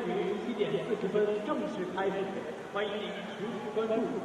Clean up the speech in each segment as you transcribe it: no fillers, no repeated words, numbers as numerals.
于7:40正式开始，欢迎您持续关注。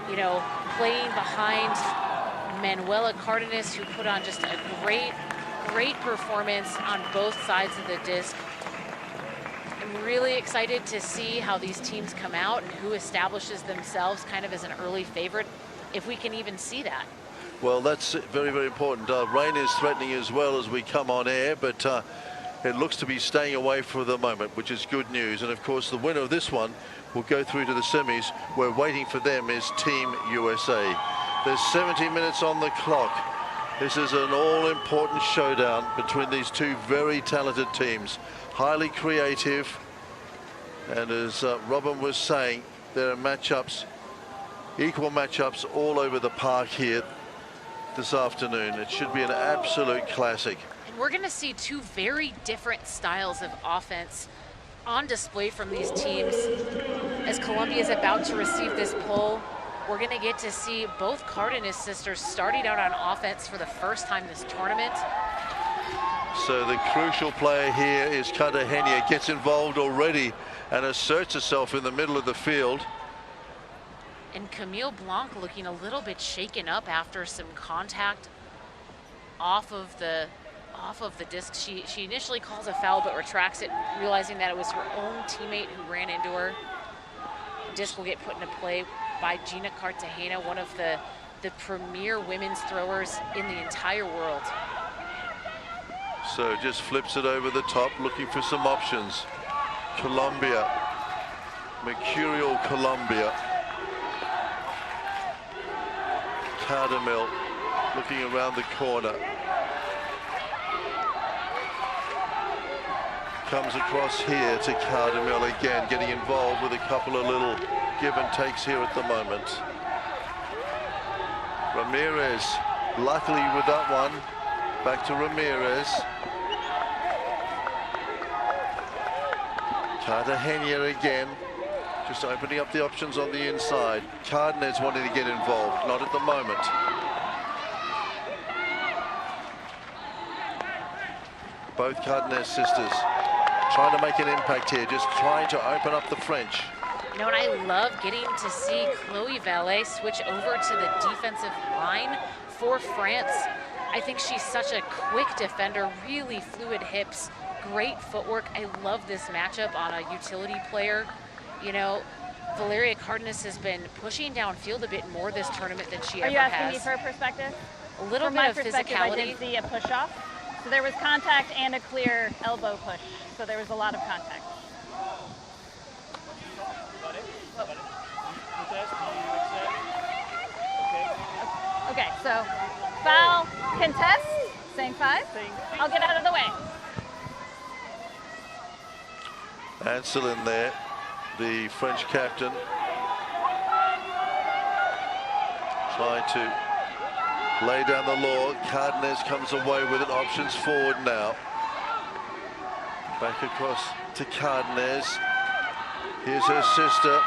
You know, playing behind Manuela Cardenas, who put on just a great performance on both sides of the disc. I'm really excited to see how these teams come out and who establishes themselves kind of as an early favorite, if we can even see that. Well, that's very, very important. Rain is threatening as well as we come on air, but it looks to be staying away for the moment, which is good news. And of course, the winner of this one will go through to the semis. We're waiting for them is Team USA. There's 70 minutes on the clock. This is an all-important showdown between these two very talented teams. Highly creative. And as Robin was saying, there are matchups, equal matchups all over the park here this afternoon. It should be an absolute classic. And we're going to see two very different styles of offense on display from these teams. As Colombia is about to receive this pole, we're going to get to see both Cardenas sisters starting out on offense for the first time this tournament. So the crucial player here is Cartagena, gets involved already and asserts herself in the middle of the field. And Camille Blanc looking a little bit shaken up after some contact off of the disc. She initially calls a foul but retracts it, realizing that it was her own teammate who ran into her. Disc will get put into play by Gina Cartagena, one of the premier women's throwers in the entire world. So just flips it over the top, looking for some options. Colombia, Mercurial Colombia. Cardamil looking around the corner. Comes across here to Cardamil again, getting involved with a couple of little give and takes here at the moment. Ramirez, luckily with that one, back to Ramirez. Cartagena again, just opening up the options on the inside. Cardenas wanting to get involved, not at the moment. Both Cardenas sisters trying to make an impact here, just trying to open up the French. You know, and I love getting to see Chloe Valet switch over to the defensive line for France. I think she's such a quick defender, really fluid hips, great footwork. I love this matchup on a utility player. You know, Valeria Cardenas has been pushing downfield a bit more this tournament than she Are ever you asking has. me for a perspective? A little From bit my of perspective, I physicality. did see a push off. So there was contact and a clear elbow push. So there was a lot of contact. Okay, so foul, contest, saying 5. I'll get out of the way. Ansel in there, the French captain, trying to lay down the law. Cardenas comes away with it. Options forward now. Back across to Cardenas. Here's her sister.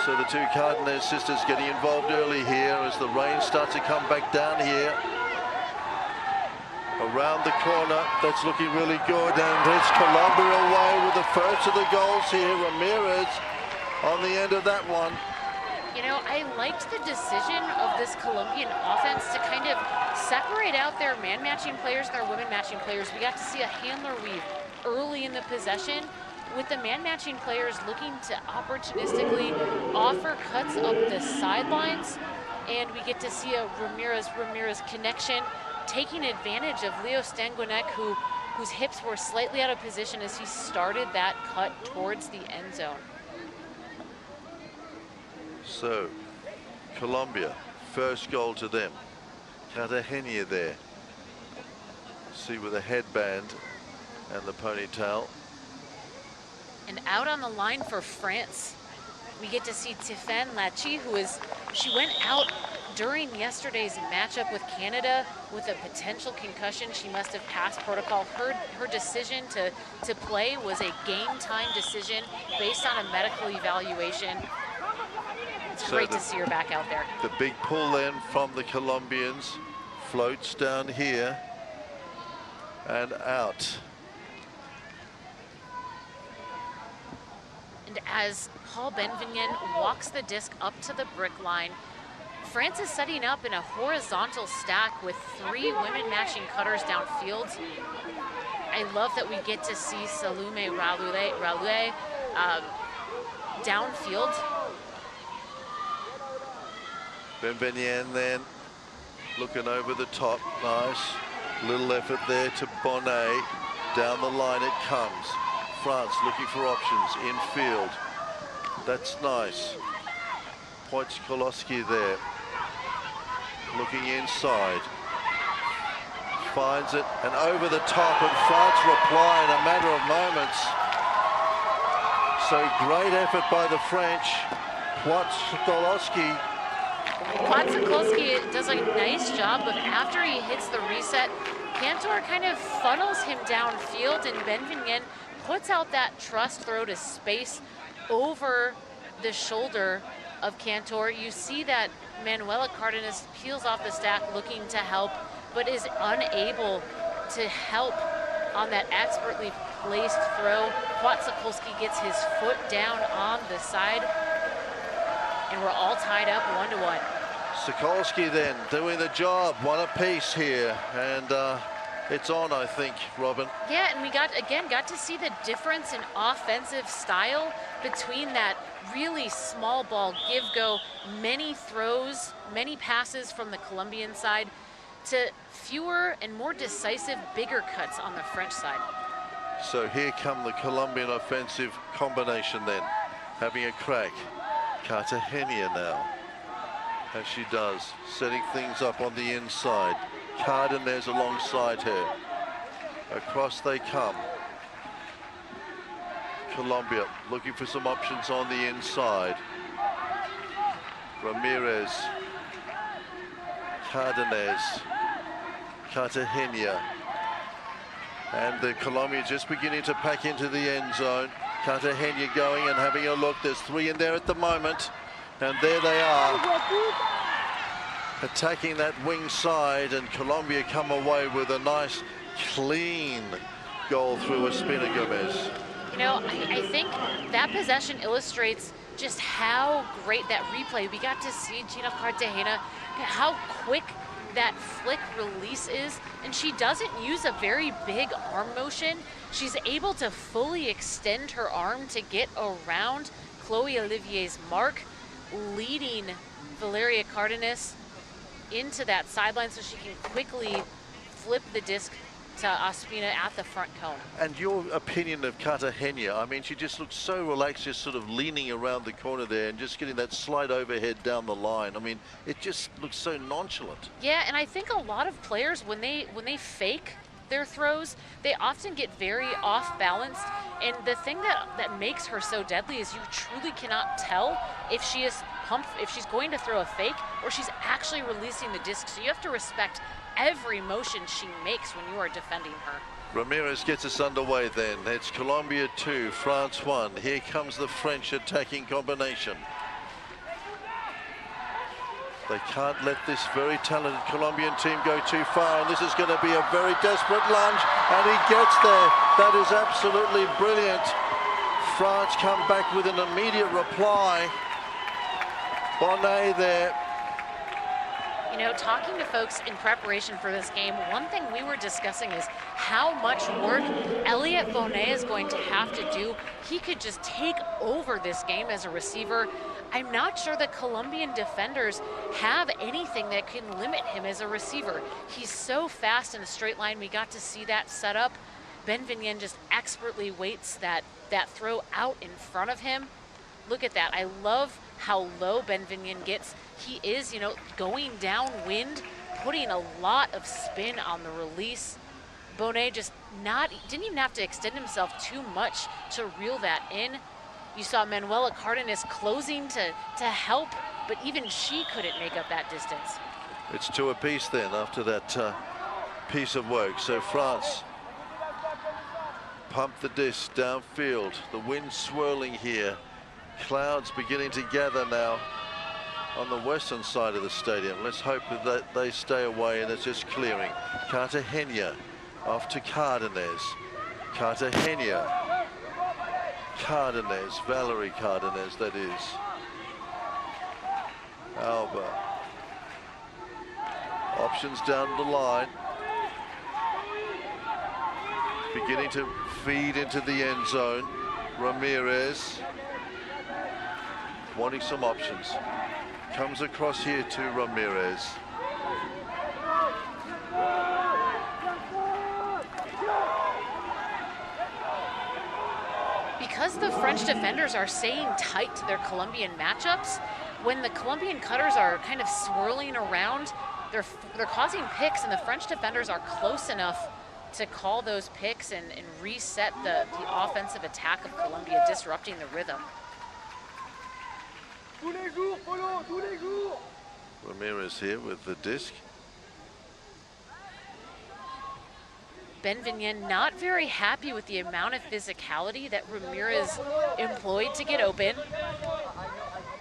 So the two Cardenas sisters getting involved early here as the rain starts to come back down here. Around the corner, that's looking really good, and it's Colombia away with the first of the goals here. Ramirez on the end of that one. You know, I liked the decision of this Colombian offense to kind of separate out their man-matching players and their women-matching players. We got to see a handler weave early in the possession, with the man-matching players looking to opportunistically offer cuts up the sidelines, and we get to see a Ramirez connection, taking advantage of Leo Stanguinek, whose hips were slightly out of position as he started that cut towards the end zone. So, Colombia, first goal to them. Cartagena there. See with the headband and the ponytail. And out on the line for France, we get to see Tiffaine Lachi, she went out during yesterday's matchup with Canada with a potential concussion. She must have passed protocol. Her decision to play was a game time decision based on a medical evaluation. It's great to see her back out there. The big pull then from the Colombians floats down here and out. And as Paul Benvignen walks the disc up to the brick line, France is setting up in a horizontal stack with 3 women matching cutters downfield. I love that we get to see Salome Raoulé downfield. Benvignen then looking over the top. Nice little effort there to Bonnet. Down the line it comes. France looking for options infield. That's nice. Poitskolowski there. Looking inside. Finds it and over the top, and France reply in a matter of moments. So great effort by the French. Poitskolowski. Poitskolowski does a nice job, but after he hits the reset, Cantor kind of funnels him downfield, and Benvignen puts out that trust throw to space over the shoulder of Cantor. You see that Manuela Cardenas peels off the stack looking to help, but is unable to help on that expertly placed throw. Poitskolowski gets his foot down on the side, and we're all tied up 1-1. Sokolski then doing the job, one apiece here, and it's on, I think, Robin. Yeah, and we got to see the difference in offensive style between that really small ball give-go, many throws, many passes from the Colombian side, to fewer and more decisive, bigger cuts on the French side. So here come the Colombian offensive combination then, having a crack. Cartagena now, as she does, setting things up on the inside. Cardenas alongside her. Across they come. Colombia looking for some options on the inside. Ramirez, Cardenas, Cartagena, and the Colombia just beginning to pack into the end zone. Cartagena going and having a look. There's 3 in there at the moment, and there they are, attacking that wing side, and Colombia come away with a nice, clean goal through Espina Gomez. You know, I think that possession illustrates just how great that replay. We got to see Gina Cartagena, how quick that flick release is, and she doesn't use a very big arm motion. She's able to fully extend her arm to get around Chloe Olivier's mark, leading Valeria Cardenas into that sideline so she can quickly flip the disc to Ospina at the front cone. And your opinion of Cartagena? I mean, she just looks so relaxed, just sort of leaning around the corner there and just getting that slight overhead down the line. I mean, it just looks so nonchalant. Yeah, and I think a lot of players, when they fake their throws, they often get very off balanced. And the thing that makes her so deadly is you truly cannot tell if she is if she's going to throw a fake or she's actually releasing the disc. So you have to respect every motion she makes when you are defending her. Ramirez gets us underway then. It's Colombia 2, France 1. Here comes the French attacking combination. They can't let this very talented Colombian team go too far, and this is going to be a very desperate lunge, and he gets there. That is absolutely brilliant. France come back with an immediate reply. Bonnet there. You know, talking to folks in preparation for this game, one thing we were discussing is how much work Elliot Bonnet is going to have to do. He could just take over this game as a receiver. I'm not sure the Colombian defenders have anything that can limit him as a receiver. He's so fast in a straight line. We got to see that set up. Benvenien just expertly waits that throw out in front of him. Look at that. I love how low Benvenien gets. He is, you know, going downwind, putting a lot of spin on the release. Bonnet just didn't even have to extend himself too much to reel that in. You saw Manuela Cardenas closing to help, but even she couldn't make up that distance. It's 2 apiece then after that piece of work. So France pump the disc downfield. The wind swirling here. Clouds beginning to gather now on the western side of the stadium. Let's hope that they stay away and it's just clearing. Cartagena off to Cardenas. Cartagena. Cardenas, Valerie Cardenas, that is. Alba. Options down the line. Beginning to feed into the end zone. Ramirez. Wanting some options. Comes across here to Ramirez. Because the French defenders are staying tight to their Colombian matchups, when the Colombian cutters are kind of swirling around, they're causing picks, and the French defenders are close enough to call those picks and reset the offensive attack of Colombia, disrupting the rhythm. Ramirez here with the disc. Benvenien not very happy with the amount of physicality that Ramirez employed to get open.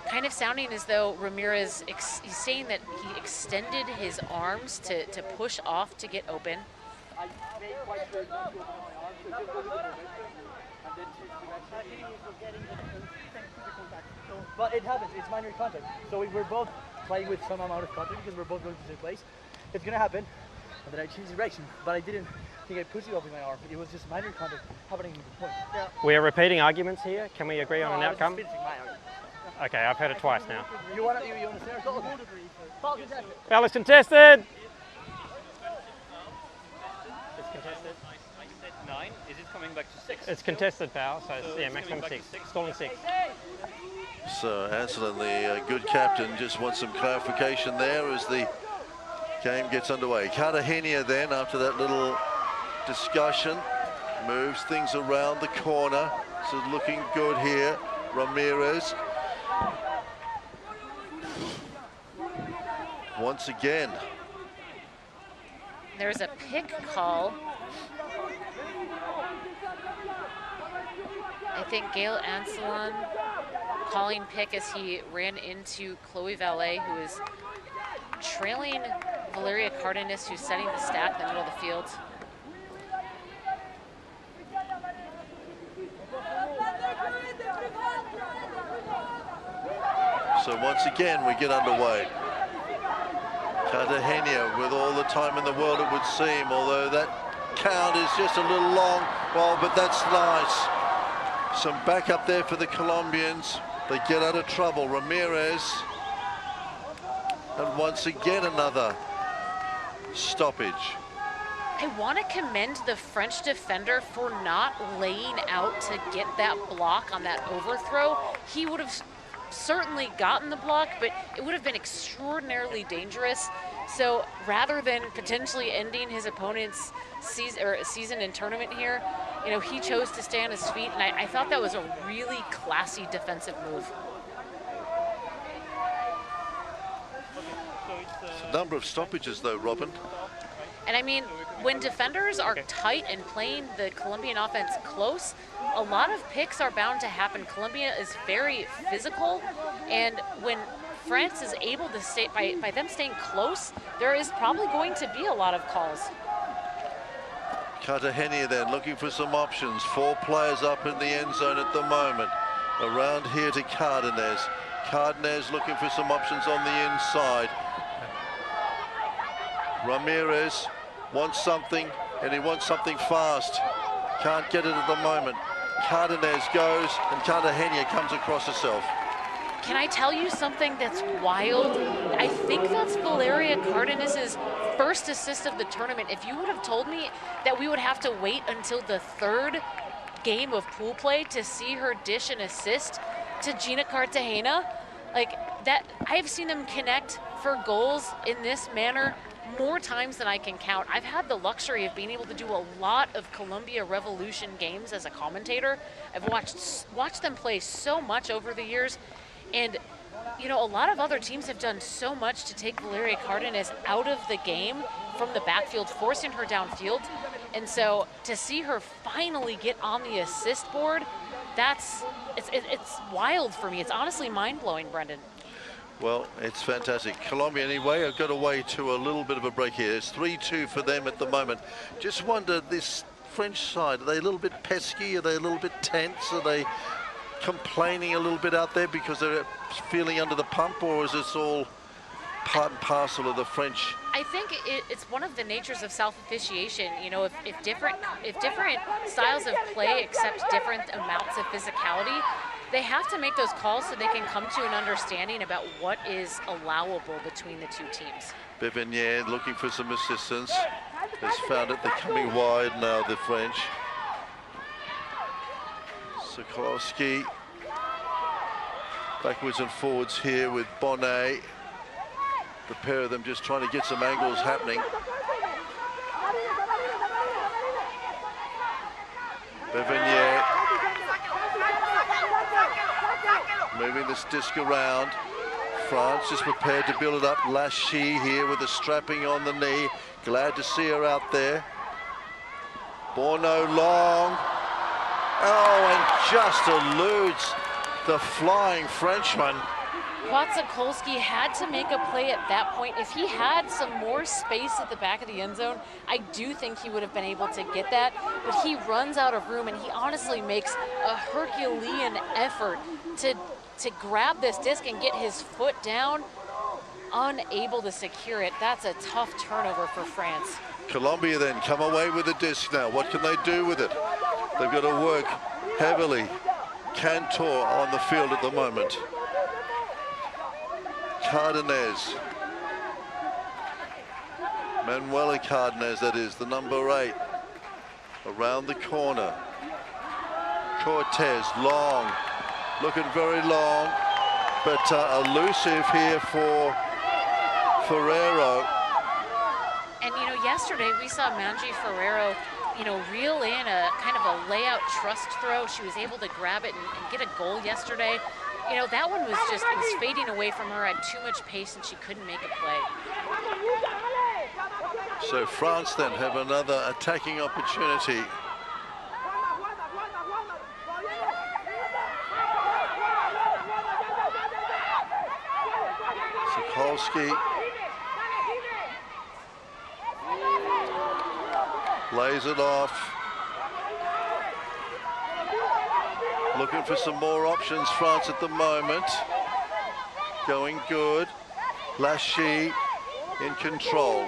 Kind of sounding as though Ramirez, he's saying that he extended his arms to push off to get open. But it happens, it's minor contact. So we're both playing with some amount of contact because we're both going to the same place. It's gonna happen, and then I changed direction, but I didn't think I pushed it up with my arm. It was just minor contact happening in the point. Yeah. We are repeating arguments here. Can we agree on an outcome? Okay, I've heard it twice now. You want to say our goal? Foul contested. Foul is contested. It's contested. I said 9. Is it coming back to 6? It's contested foul, so it's, yeah, maximum 6. Stalling 6. So Anselin, the good captain, just wants some clarification there as the game gets underway. Cartagena then, after that little discussion, moves things around the corner. So looking good here. Ramirez. Once again. There's a pick call. I think Gail Anselin calling pick as he ran into Chloe Valet, who is trailing Valeria Cardenas, who's setting the stack in the middle of the field. So once again, we get underway. Cartagena with all the time in the world, it would seem, although that count is just a little long. Well, but that's nice. Some backup there for the Colombians. They get out of trouble. Ramirez. And once again, another stoppage. I want to commend the French defender for not laying out to get that block on that overthrow. He would have certainly gotten the block, but it would have been extraordinarily dangerous. So rather than potentially ending his opponent's season and tournament here, you know, he chose to stay on his feet, and I thought that was a really classy defensive move. A number of stoppages though, Robin. And I mean, when defenders are tight and playing the Colombian offense close, a lot of picks are bound to happen. Colombia is very physical, and when France is able to stay, by them staying close, there is probably going to be a lot of calls. Cartagena then looking for some options. 4 players up in the end zone at the moment. Around here to Cardenas. Cardenas looking for some options on the inside. Ramirez wants something, and he wants something fast. Can't get it at the moment. Cardenas goes, and Cartagena comes across herself. Can I tell you something that's wild? I think that's Valeria Cardenas' first assist of the tournament. If you would have told me that we would have to wait until the 3rd game of pool play to see her dish an assist to Gina Cartagena, like that, I've seen them connect for goals in this manner more times than I can count. I've had the luxury of being able to do a lot of Colombia Revolution games as a commentator. I've watched them play so much over the years, and you know, a lot of other teams have done so much to take Valeria Cardenas out of the game from the backfield, forcing her downfield. And so to see her finally get on the assist board, it's wild for me. It's honestly mind-blowing, Brendan. Well, it's fantastic. Colombia, anyway, have got away to a little bit of a break here. It's 3-2 for them at the moment. Just wonder, this French side, are they a little bit pesky? Are they a little bit tense? Are they complaining a little bit out there because they're feeling under the pump, or is this all part and parcel of the French? I think it's one of the natures of self-officiation. You know, if different styles of play accept different amounts of physicality, they have to make those calls so they can come to an understanding about what is allowable between the two teams. Bevenier looking for some assistance. Has found it. They're coming wide now, the French. Sokolowski backwards and forwards here with Bonnet. The pair of them just trying to get some angles happening. Bevenier moving this disc around. France just prepared to build it up. Lachey here with the strapping on the knee. Glad to see her out there. Bourneau long. Oh, and just eludes the flying Frenchman. Wojciechowski had to make a play at that point. If he had some more space at the back of the end zone, I do think he would have been able to get that. But he runs out of room, and he honestly makes a Herculean effort to grab this disc and get his foot down, unable to secure it. That's a tough turnover for France. Colombia then come away with the disc now. What can they do with it? They've got to work heavily. Cantor on the field at the moment. Cardenas. Manuela Cardenas, that is, the number 8. Around the corner. Cortez, long. Looking very long, but elusive here for Ferrero. And, you know, yesterday we saw Manji Ferrero, you know, reel in a kind of a layout trust throw. She was able to grab it and get a goal yesterday. You know, that one was just, it was fading away from her, had too much pace, and she couldn't make a play. So France then have another attacking opportunity. Sokolowski lays it off. Looking for some more options, France at the moment. Going good. Lachey in control.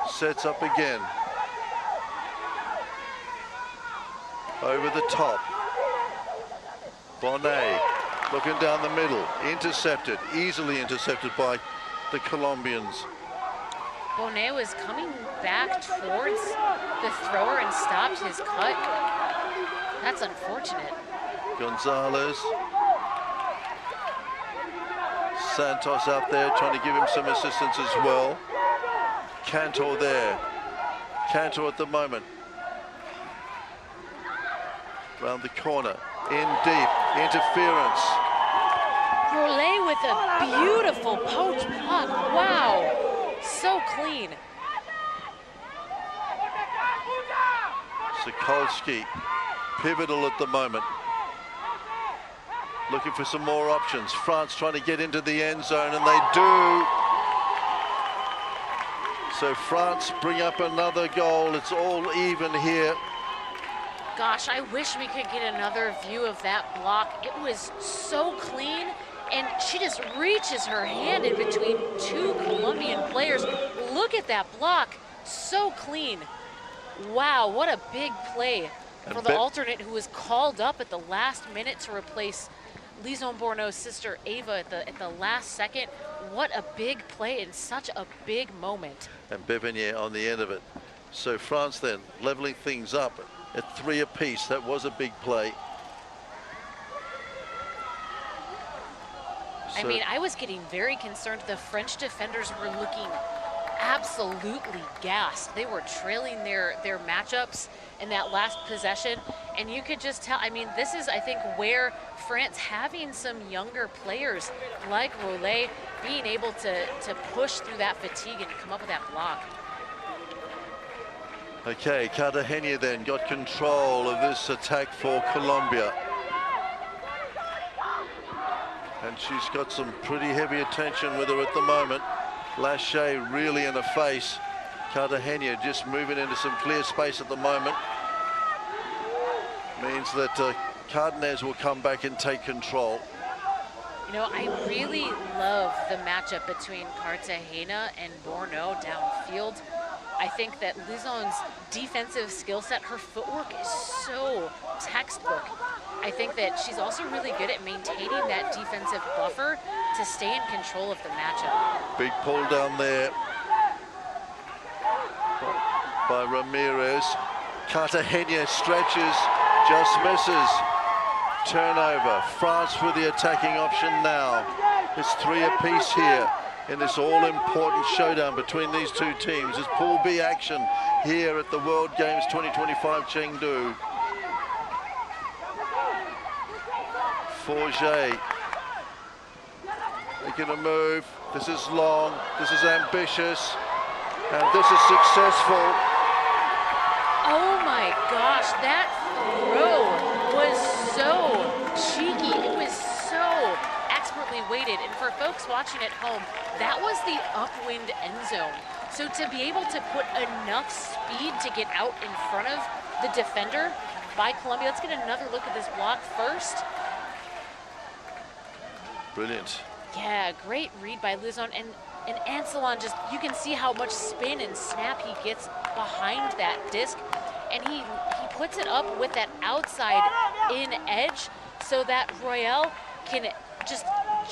Sets up again. Over the top. Bonnet Looking down the middle, intercepted, easily intercepted by the Colombians. Bonet was coming back towards the thrower and stopped his cut. That's unfortunate. Gonzalez. Santos out there trying to give him some assistance as well. Cantor there. Cantor at the moment. Round the corner. In deep. Interference. Rollet with a beautiful poach block. Wow. So clean. Sokolski, pivotal at the moment. Looking for some more options. France trying to get into the end zone, and they do. So France bring up another goal. It's all even here. Gosh, I wish we could get another view of that block. It was so clean, and she just reaches her hand in between two Colombian players. Look at that block, so clean. Wow, what a big play for the alternate who was called up at the last minute to replace Lison Bourneau's sister Ava at the last second. What a big play in such a big moment. And Bevenier on the end of it. So France then leveling things up at 3 apiece. That was a big play. I mean, I was getting very concerned. The French defenders were looking absolutely gassed. They were trailing their matchups in that last possession, and you could just tell. I mean, this is, I think, where France, having some younger players like Rollet, being able to push through that fatigue and come up with that block. Okay, Cartagena then got control of this attack for Colombia. And she's got some pretty heavy attention with her at the moment. Lachey really in the face. Cartagena just moving into some clear space at the moment. Means that Cardenas will come back and take control. You know, I really love the matchup between Cartagena and Bourneau downfield. I think that Lison's defensive skill set, her footwork is so textbook. I think that she's also really good at maintaining that defensive buffer to stay in control of the matchup. Big pull down there by Ramirez. Cartagena stretches, just misses. Turnover. France with the attacking option now. It's 3 apiece here in this all-important showdown between these two teams. It's Pool B action here at the World Games 2025 Chengdu. Forget making a move. This is long, this is ambitious, and this is successful. Oh my gosh, that throw was so cheeky. It was so expertly weighted. And for folks watching at home, that was the upwind end zone. So to be able to put enough speed to get out in front of the defender by Colombia, let's get another look at this block first. Brilliant. Yeah, great read by Lison, and Ancelon, just, you can see how much spin and snap he gets behind that disc, and he puts it up with that outside in edge so that Royale can just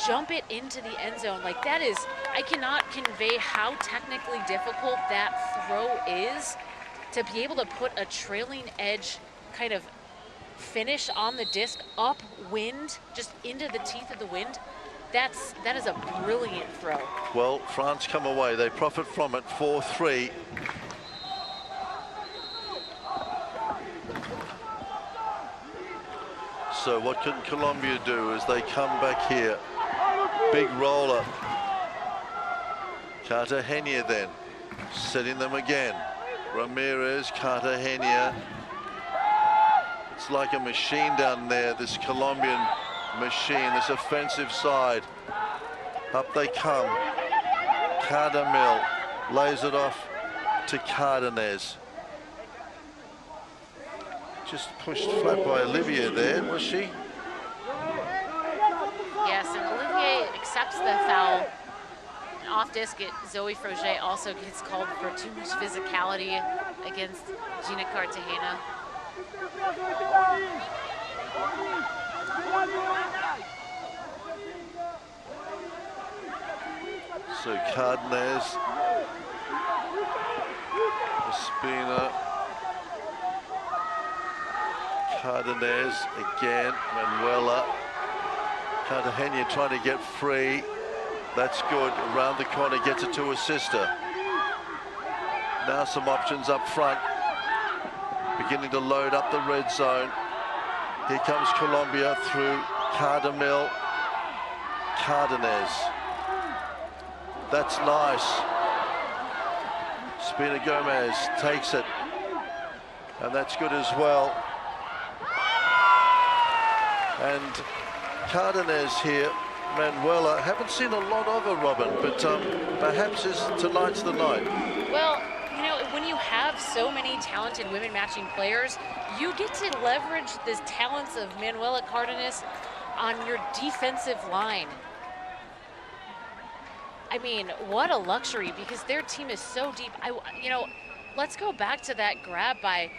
jump it into the end zone. Like, that is, I cannot convey how technically difficult that throw is, to be able to put a trailing edge kind of finish on the disc upwind, just into the teeth of the wind. That is a brilliant throw. Well, France come away. They profit from it, 4-3. So what can Colombia do as they come back here? Big roller. Cartagena then, setting them again. Ramirez, Cartagena. It's like a machine down there, this Colombian machine, this offensive side. Up they come. Cardamil lays it off to Cardenas. Just pushed flat by Olivier there, was she? Yes, and Olivier accepts the foul. And off disc, Zoe Froget also gets called for too much physicality against Gina Cartagena. So Cardenas, Espina, Cardenas again, Manuela. Cartagena trying to get free. That's good. Around the corner, gets it to her sister. Now some options up front. Beginning to load up the red zone. Here comes Colombia through Cardamil. Cardenas. That's nice. Spina Gomez takes it. And that's good as well. And Cardenas here, Manuela, haven't seen a lot of her, Robin, but perhaps tonight's the night. Well, you know, when you have so many talented women matching players, you get to leverage the talents of Manuela Cardenas on your defensive line. I mean, what a luxury, because their team is so deep. You know, let's go back to that grab by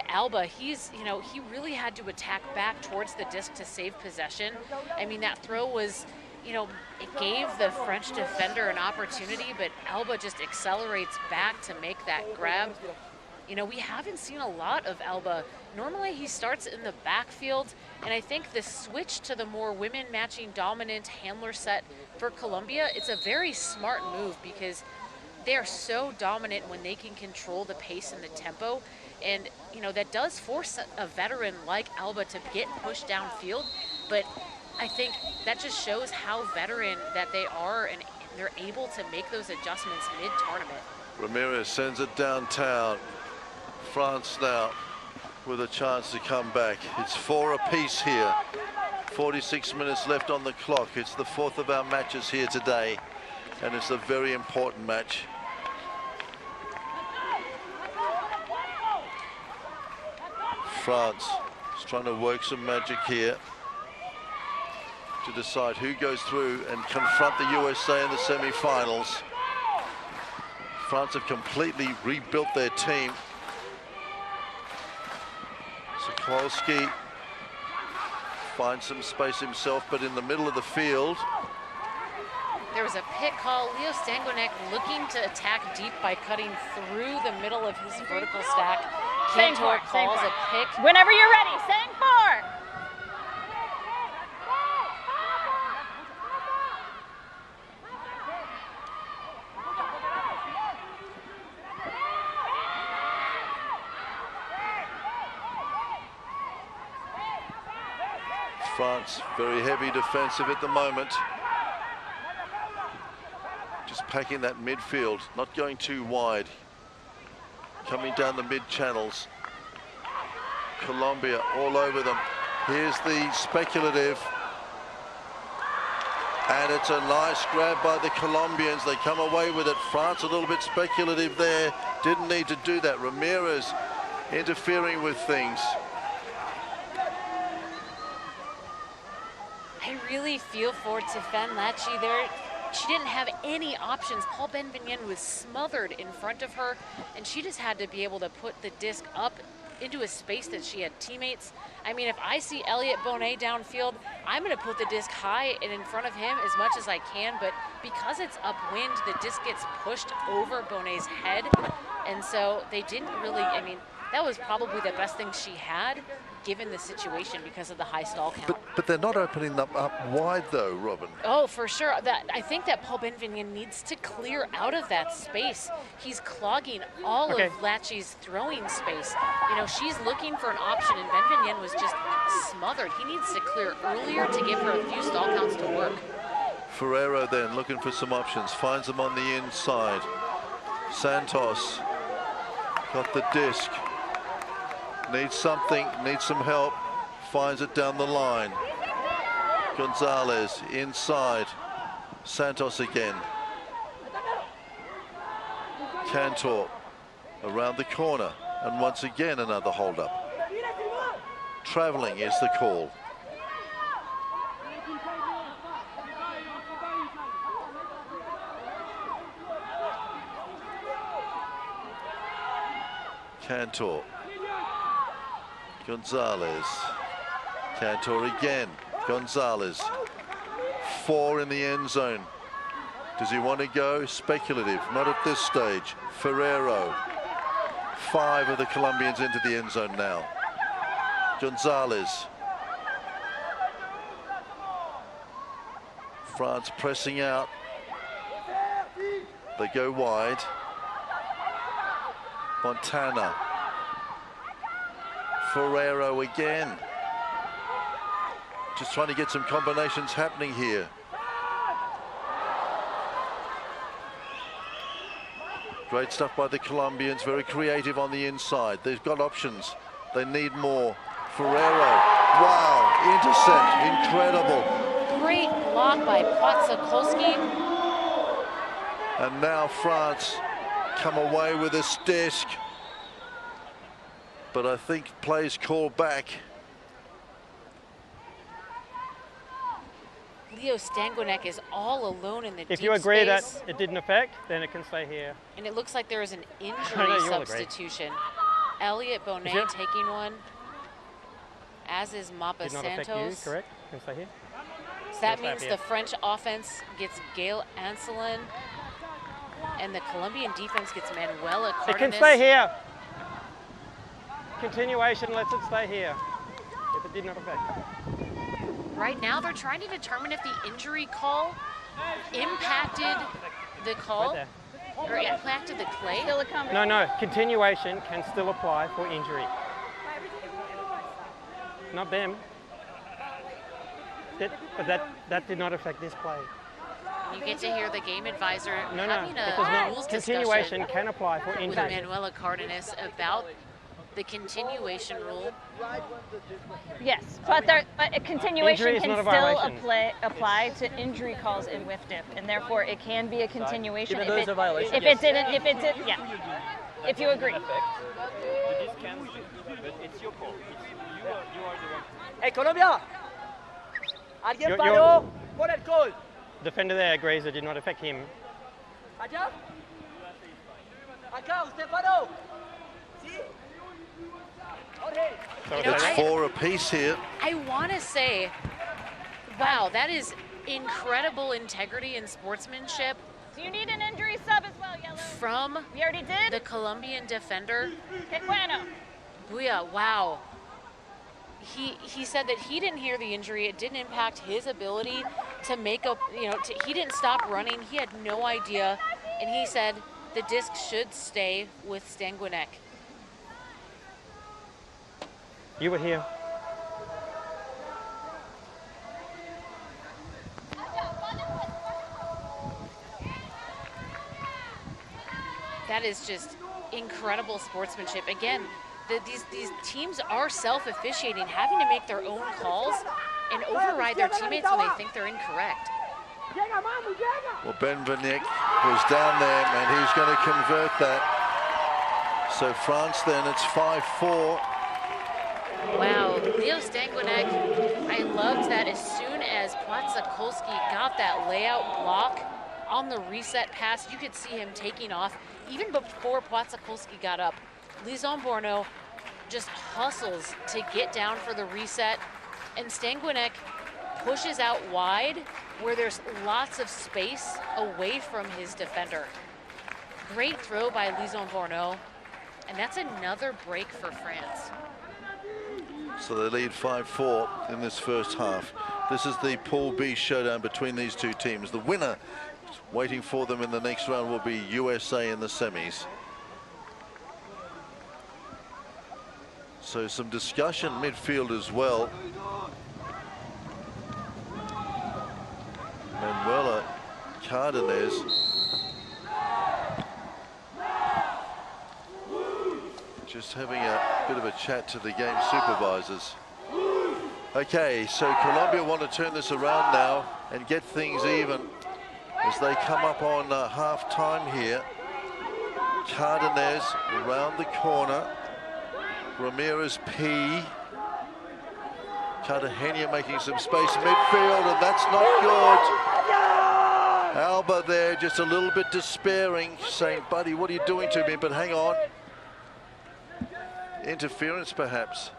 Alba. He's, you know, he really had to attack back towards the disc to save possession. I mean, that throw was, you know, it gave the French defender an opportunity, but Alba just accelerates back to make that grab. You know, we haven't seen a lot of Alba. Normally he starts in the backfield, and I think the switch to the more women matching dominant handler set for Colombia, it's a very smart move, because they're so dominant when they can control the pace and the tempo. And, you know, that does force a veteran like Alba to get pushed downfield. But I think that just shows how veteran that they are, and they're able to make those adjustments mid-tournament. Ramirez sends it downtown. France now with a chance to come back. It's 4 apiece here. 46 minutes left on the clock. It's the 4th of our matches here today, and it's a very important match. France is trying to work some magic here to decide who goes through and confront the USA in the semi-finals. France have completely rebuilt their team. Sokolski finds some space himself, but in the middle of the field. There was a pick call. Leo Stangonek looking to attack deep by cutting through the middle of his vertical stack. Cantor calls a pick. Whenever you're ready, sang 4. France very heavy defensive at the moment. Just packing that midfield, not going too wide. Coming down the mid channels. Colombia all over them. Here's the speculative. And it's a nice grab by the Colombians. They come away with it. France a little bit speculative there. Didn't need to do that. Ramirez interfering with things. I really feel for Tiffaine Latchi there. She didn't have any options. Paul Benvenien was smothered in front of her, and she just had to be able to put the disc up into a space that she had teammates. I mean, if I see Elliot Bonet downfield, I'm going to put the disc high and in front of him as much as I can, but because it's upwind, the disc gets pushed over Bonet's head, and so they didn't really, I mean, that was probably the best thing she had, given the situation, because of the high stall count. But they're not opening them up wide though, Robin. Oh, for sure. I think that Paul Benvenien needs to clear out of that space. He's clogging all of Latchi's throwing space. You know, she's looking for an option, and Benvenien was just smothered. He needs to clear earlier to give her a few stall counts to work. Ferrero then looking for some options, finds them on the inside. Santos got the disc. Needs something, needs some help, finds it down the line. Gonzalez inside. Santos again. Cantor around the corner, and once again another hold-up. Traveling is the call. Cantor. Gonzalez. Cantor again. Gonzalez. 4 in the end zone Does he want to go? Speculative. Not at this stage. Ferrero. 5 of the Colombians into the end zone now. Gonzalez. France pressing out. They go wide. Montana. Ferrero again. Just trying to get some combinations happening here. Great stuff by the Colombians, very creative on the inside. They've got options. They need more. Ferrero, wow, intercept, incredible. Great block by Potsakolski. And now France come away with this disc. But I think plays called back. Leo Stanguinek is all alone in the deep If you agree space. that it didn't affect, then it can stay here. And it looks like there is an injury You'll substitution. Elliot Bonet taking one, as is Mapa Did not Santos. affect you, correct? Can stay here. So that Stay means here. the French offense gets Gail Anselin, and the Colombian defense gets Manuela Cardenas. It can stay here. Continuation lets it stay here. If it did not affect. Right now, they're trying to determine if the injury call impacted the call, Right or impacted the play. Still a comment. No, continuation can still apply for injury. Not them. But that did not affect this play. You get to hear the game advisor No, having it does a not. rules Continuation discussion can apply for with injury. Manuela Cardenas about the continuation rule. Yes, but a continuation Injury is can not a still violation. apply to injury calls in whiff dip, and therefore it can be a continuation Even though it's a violation, if it didn't, yeah. If you agree. The disc can, but it's your call. You are the one. Hey, Colombia! ¿Alguien Yo- paró por el gol? Defender there agrees it did not affect him. ¿Allá? Acá, usted paró. ¿Sí? Jorge. So You know, it's It's 4 apiece here. I want to say, wow, that is incredible integrity and sportsmanship Do you need an injury sub as well, Yellow? from We already did. the Colombian defender. Que bueno. Booyah, wow. He said that he didn't hear the injury. It didn't impact his ability to make up, he didn't stop running. He had no idea. And he said the disc should stay with Stanguinek. You were here. That is just incredible sportsmanship. Again, these teams are self-officiating, having to make their own calls and override their teammates when they think they're incorrect. Well, Ben Vanek was down there, and he's going to convert that. So France then, it's 5-4. Wow, Leo Stanguinek, I loved that as soon as Potsakolski got that layout block on the reset pass, you could see him taking off. Even before Potsakolski got up, Lison Borneau just hustles to get down for the reset, and Stanguinek pushes out wide where there's lots of space away from his defender. Great throw by Lison Borneau, and that's another break for France. So they lead 5-4 in this first half. This is the Pool B showdown between these two teams. The winner waiting for them in the next round will be USA in the semis. So some discussion midfield as well. Manuela Cardenas. Just having a bit of a chat to the game supervisors. Okay, so Colombia want to turn this around now and get things even as they come up on half time here. Cardenas around the corner. Ramirez P. Cartagena making some space midfield, and that's not good. Alba there just a little bit despairing, saying, buddy, what are you doing to me? But hang on. Interference perhaps.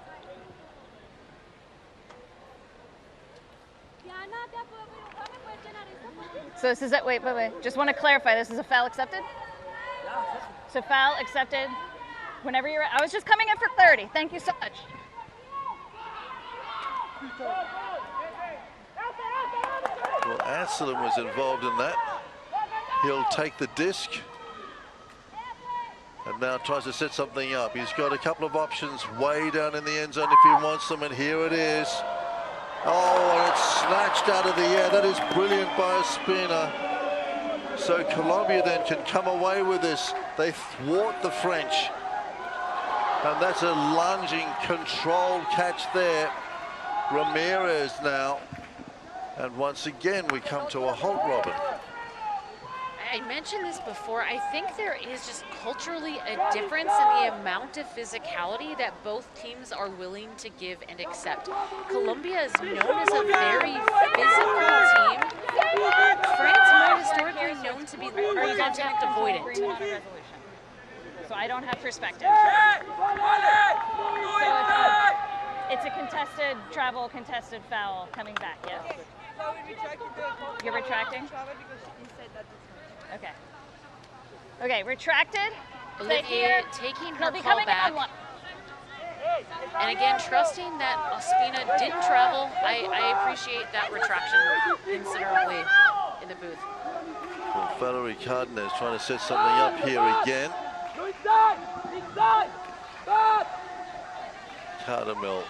So this is it. Wait. Just want to clarify. This is a foul accepted? So foul accepted whenever you're. I was just coming in for clarity. Thank you so much. Well, Anselm was involved in that. He'll take the disc and now tries to set something up. He's got a couple of options way down in the end zone if he wants them, and here it is. Oh, and it's snatched out of the air. That is brilliant by a spinner. So Colombia then can come away with this. They thwart the French. And that's a lunging, controlled catch there. Ramirez now. And once again, we come to a halt, Robin. I mentioned this before. I think there is just culturally a difference in the amount of physicality that both teams are willing to give and accept. Colombia is known as a very physical team. France more historically known to be very contact avoidant. So I don't have perspective. So it's a contested travel, contested foul coming back, yes? You're retracting? Okay. Okay, retracted. Olivia taking her call back. And again, trusting that Ospina didn't travel. I appreciate that retraction considerably in the booth. Well, Valerie Cardenas trying to set something up here again. Cardamel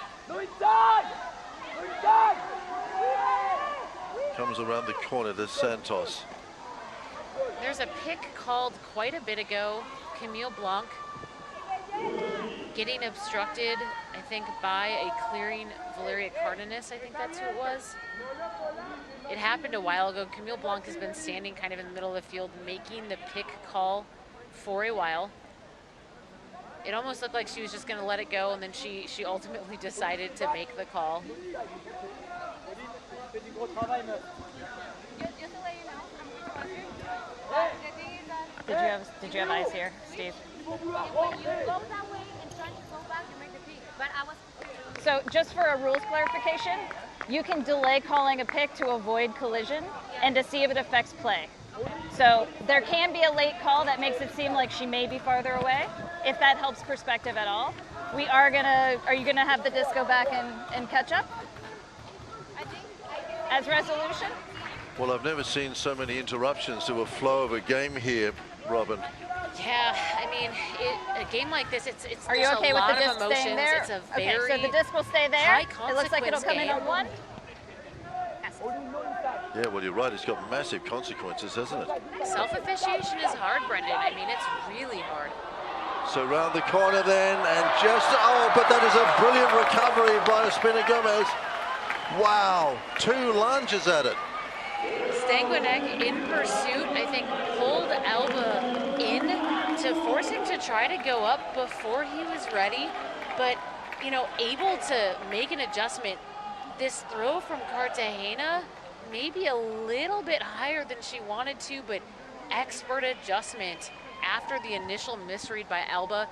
comes around the corner to Santos. There's a pick called quite a bit ago. Camille Blanc getting obstructed, I think, by a clearing Valeria Cardenas. I think that's who it was. It happened a while ago. Camille Blanc has been standing kind of in the middle of the field making the pick call for a while. It almost looked like she was just going to let it go, and then she ultimately decided to make the call. Did you have ice here, Steve? So just for a rules clarification, you can delay calling a pick to avoid collision and to see if it affects play. So there can be a late call that makes it seem like she may be farther away, if that helps perspective at all. Are you gonna have the disc go back and catch up? As resolution? Well, I've never seen so many interruptions to a flow of a game here, Robin. Yeah, I mean, a game like this, it's Are you okay a with lot the of disc emotions. staying there? It's a Okay, very so the disc will stay there. high It looks like it'll consequence come in game. on one. Yeah, well, you're right. It's got massive consequences, hasn't it? Self-officiation is hard, Brendan. I mean, it's really hard. So round the corner then, and but that is a brilliant recovery by Ospina Gomez. Wow, 2 lunges at it. Stanguinek in pursuit, I think, pulled Alba in to force him to try to go up before he was ready, but, you know, able to make an adjustment. This throw from Cartagena, maybe a little bit higher than she wanted to, but expert adjustment after the initial misread by Alba.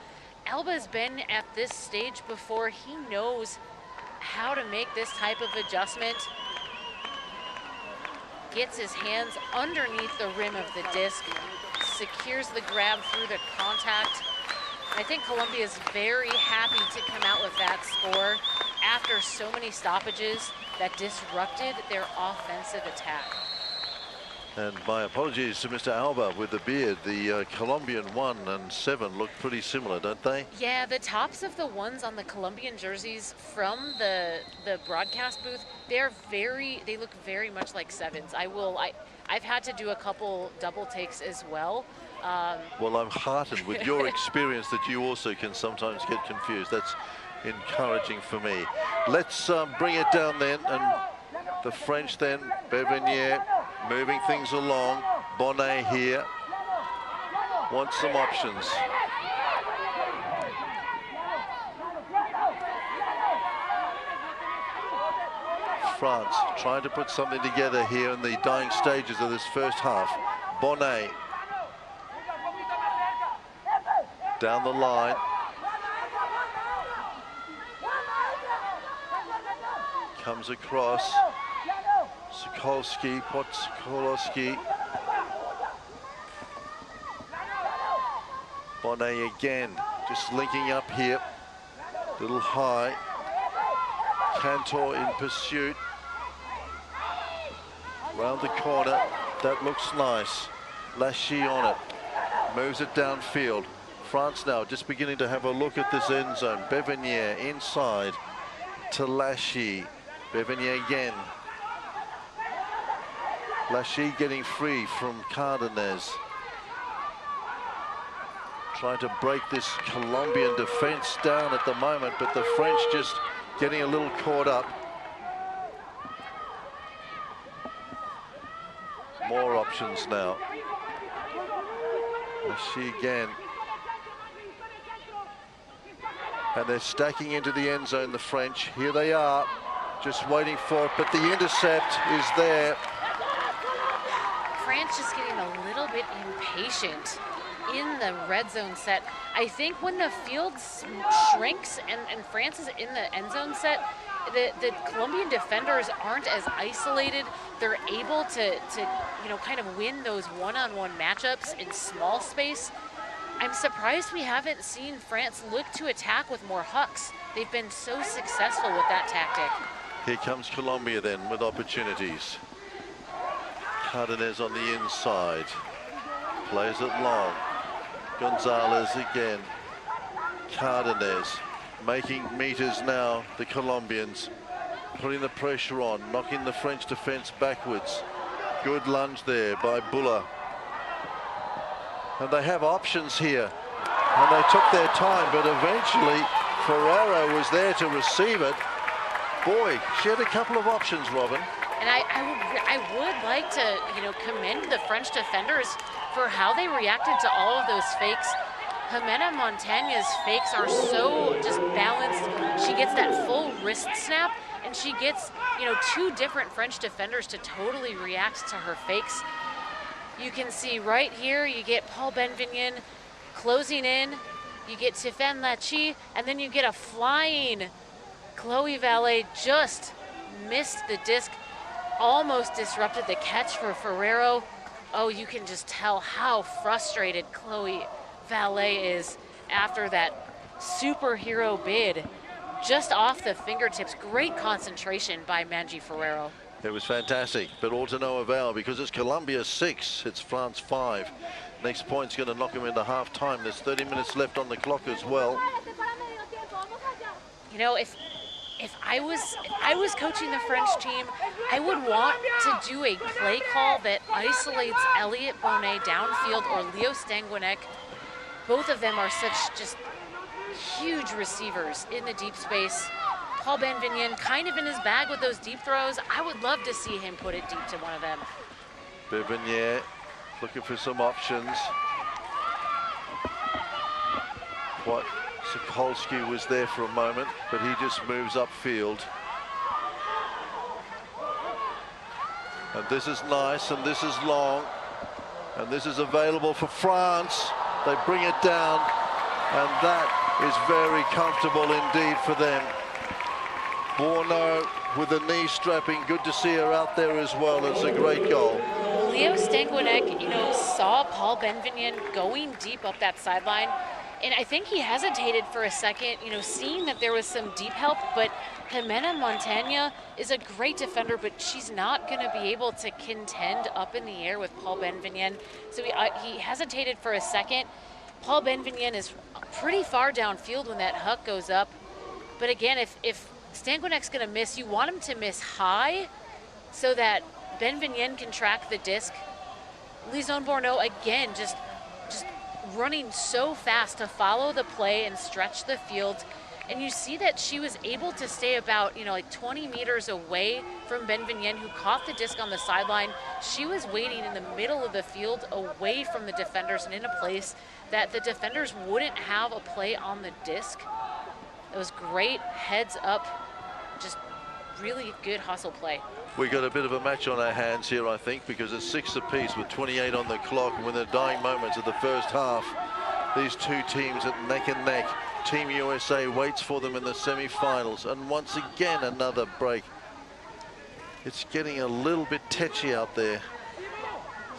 Alba's been at this stage before. He knows how to make this type of adjustment. Gets his hands underneath the rim of the disc, secures the grab through the contact. I think Colombia is very happy to come out with that score after so many stoppages that disrupted their offensive attack. And my apologies to Mr. Alba with the beard. The Colombian 1 and 7 look pretty similar, don't they? Yeah, the tops of the ones on the Colombian jerseys from the broadcast booth, they look very much like 7s. I've had to do a couple double takes as well. Well, I'm heartened with your experience that you also can sometimes get confused. That's encouraging for me. Let's bring it down then, and the French then, Bevenier moving things along. Bonnet here wants some options. France trying to put something together here in the dying stages of this first half. Bonnet down the line. Comes across. Podkolski. Bonnet again, just linking up here. Little high. Cantor in pursuit. Round the corner, that looks nice. Lachey on it, moves it downfield. France now just beginning to have a look at this end zone. Bevenier inside to Lachey. Bevenier again. Lachey getting free from Cardenas. Trying to break this Colombian defense down at the moment, but the French just getting a little caught up. More options now. Lachey again. And they're stacking into the end zone, the French. Here they are, just waiting for it, but the intercept is there. France just getting a little bit impatient in the red zone set. I think when the field shrinks and France is in the end zone set, the Colombian defenders aren't as isolated. They're able to kind of win those one-on-one matchups in small space. I'm surprised we haven't seen France look to attack with more hucks. They've been so successful with that tactic. Here comes Colombia then with opportunities. Cardenas on the inside. Plays it long. Gonzalez again. Cardenas making meters now, the Colombians. Putting the pressure on, knocking the French defense backwards. Good lunge there by Bulla. And they have options here. And they took their time, but eventually Ferrero was there to receive it. Boy, she had a couple of options, Robin. And I would like to, commend the French defenders for how they reacted to all of those fakes. Jimena Montaña's fakes are so just balanced. She gets that full wrist snap, and she gets, two different French defenders to totally react to her fakes. You can see right here, you get Paul Benvignon closing in, you get Stéphane Lachey, and then you get a flying Chloe Valet. Just missed the disc, almost disrupted the catch for Ferrero. Oh, you can just tell how frustrated Chloe Valet is after that superhero bid. Just off the fingertips. Great concentration by Manji Ferrero. It was fantastic, but all to no avail because it's Colombia 6, it's France 5. Next point's going to knock them into half time. There's 30 minutes left on the clock as well. If I was coaching the French team, I would want to do a play call that isolates Elliot Bonnet downfield or Leo Stanguinek. Both of them are such just huge receivers in the deep space. Paul Benvignon kind of in his bag with those deep throws. I would love to see him put it deep to one of them. Benvignon looking for some options. What? Sokolsky was there for a moment, but he just moves upfield. And this is nice, and this is long, and this is available for France. They bring it down, and that is very comfortable indeed for them. Bourneau with the knee strapping, good to see her out there as well. It's a great goal. Leo Stanguinek, saw Paul Benvignon going deep up that sideline. And I think he hesitated for a second, seeing that there was some deep help, but Jimena Montaña is a great defender, but she's not going to be able to contend up in the air with Paul Benvignon. So he hesitated for a second. Paul Benvignon is pretty far downfield when that huck goes up. But again, if Stanguinek's going to miss, you want him to miss high so that Benvignon can track the disc. Lison Bourneau, again, just running so fast to follow the play and stretch the field. And you see that she was able to stay about, 20 meters away from Benvignon, who caught the disc on the sideline. She was waiting in the middle of the field away from the defenders and in a place that the defenders wouldn't have a play on the disc. It was great heads up, just really good hustle play. We got a bit of a match on our hands here, I think, because it's 6 apiece with 28 on the clock. And when the dying moments of the first half, these two teams at neck and neck. Team USA waits for them in the semi-finals, and once again another break. It's getting a little bit tetchy out there.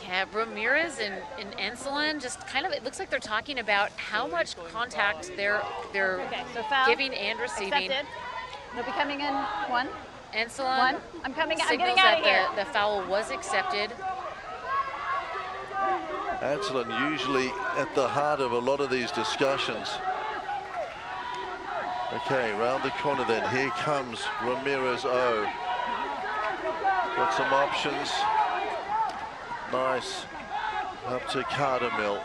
Yeah, Ramirez and Enselin just kind of, it looks like they're talking about how much contact they're Okay, so foul. giving and receiving. Accepted. They'll be coming in. One. Enselin One. I'm getting signals out of here. that the foul was accepted. Anselin usually at the heart of a lot of these discussions. Okay, round the corner then. Here comes Ramirez O. Got some options. Nice. Up to Cardamil.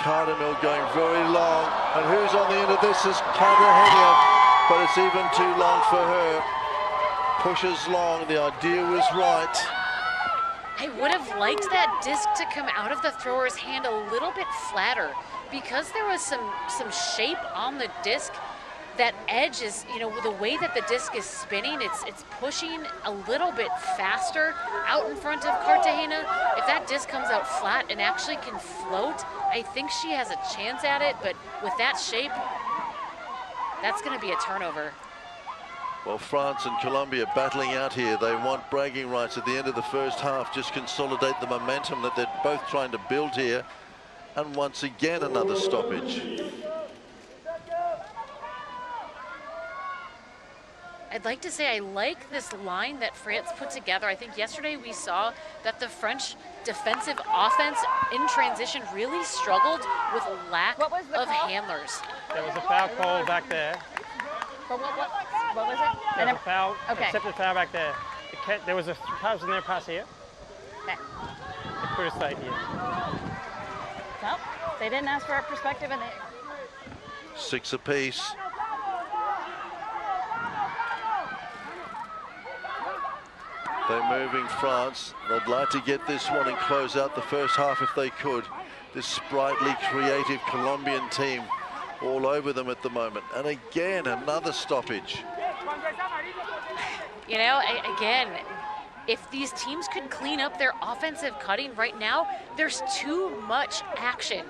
Cardamil going very long. And who's on the end of this is Cartagena. But it's even too long for her. Pushes long. The idea was right. I would have liked that disc to come out of the thrower's hand a little bit flatter, because there was some shape on the disc. That edge is, you know, the way that the disc is spinning, it's pushing a little bit faster out in front of Cartagena. If that disc comes out flat and actually can float, I think she has a chance at it, but with that shape, that's going to be a turnover. Well, France and Colombia battling out here. They want bragging rights at the end of the first half. Just consolidate the momentum that they're both trying to build here. And once again, another stoppage. I'd like to say I like this line that France put together. I think yesterday we saw that the French defensive offense in transition really struggled with a lack of handlers. There was a foul call back there. For what was it? There was a foul, Okay. accepted foul back there. There was a pass in there, pass here. Okay. It could have stayed here. Well, they didn't ask for our perspective, and they... 6 apiece. They're moving France. They'd like to get this one and close out the first half if they could. This sprightly, creative Colombian team all over them at the moment. And again, another stoppage. You know, again, if these teams could clean up their offensive cutting right now, there's too much action.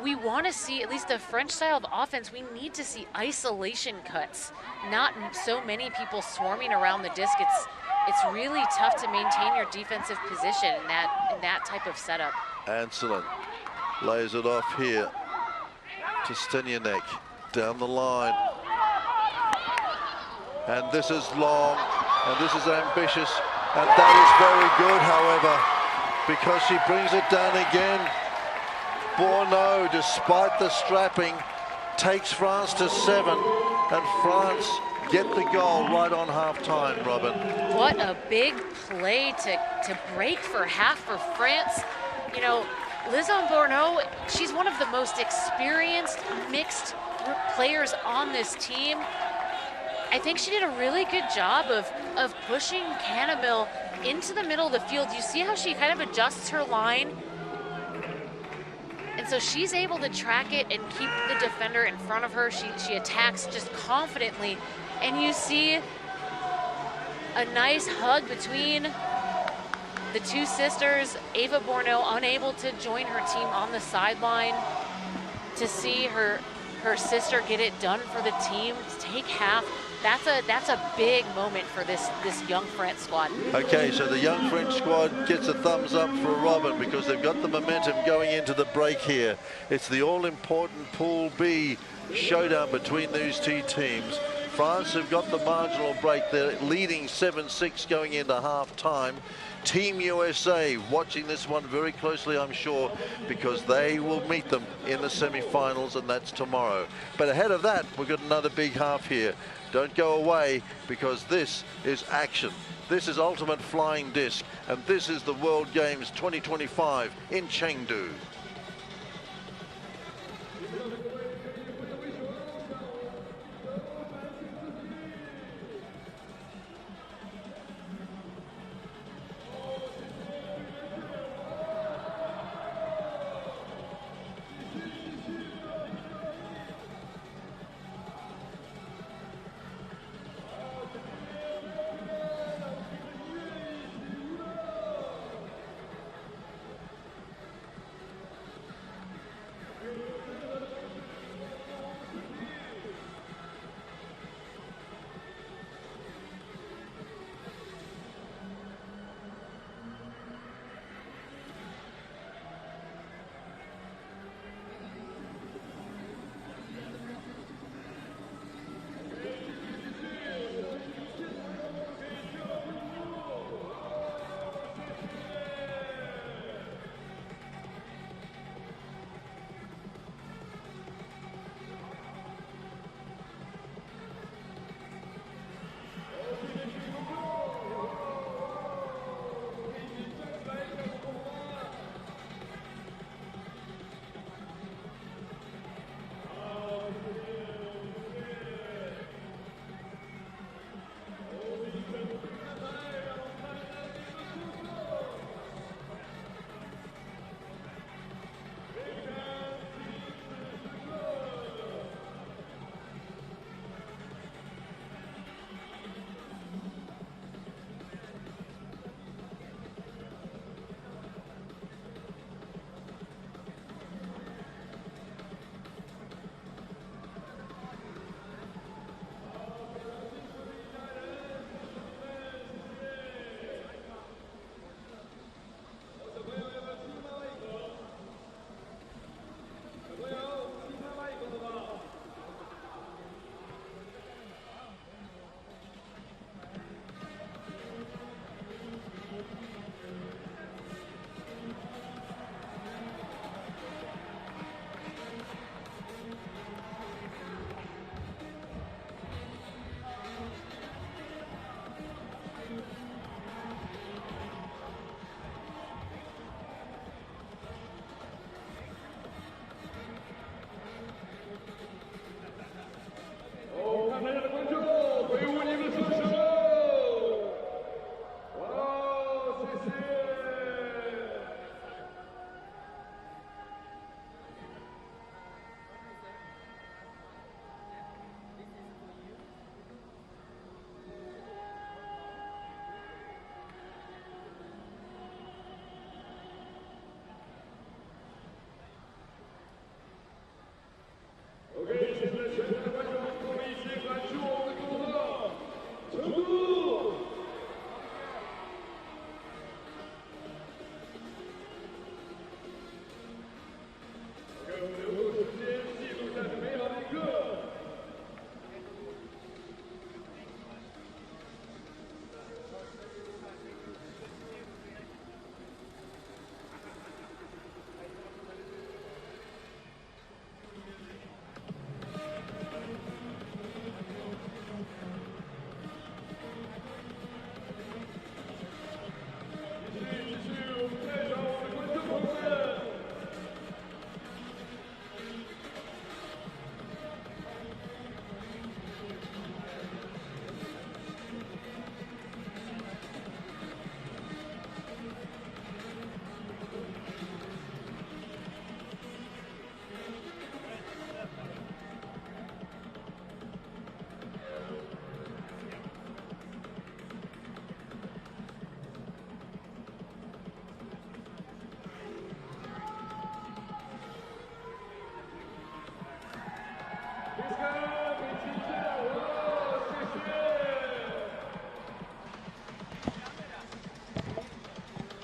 We want to see, at least the French style of offense, we need to see isolation cuts, not so many people swarming around the disc. It's really tough to maintain your defensive position in that type of setup. Anselin lays it off here to Stenyanek down the line. And this is long, and this is ambitious, and that is very good, however, because she brings it down again. Bourneau, despite the strapping, takes France to 7, and France get the goal right on half-time, Robin. What a big play to break for half for France. You know, Lizon Bourneau, she's one of the most experienced mixed players on this team. I think she did a really good job of pushing Cannaville into the middle of the field. You see how she kind of adjusts her line? And so she's able to track it and keep the defender in front of her. She attacks just confidently. And you see a nice hug between the two sisters. Ava Bourneau unable to join her team on the sideline to see her sister get it done for the team, take half. That's a big moment for this young French squad. Okay, so the young French squad gets a thumbs up for Robin because they've got the momentum going into the break here. It's the all-important Pool B showdown between these two teams. France have got the marginal break. They're leading 7-6 going into half-time. Team USA watching this one very closely, I'm sure, because they will meet them in the semi-finals, and that's tomorrow. But ahead of that, we've got another big half here. Don't go away, because this is action. This is Ultimate Flying Disc, and this is the World Games 2025 in Chengdu.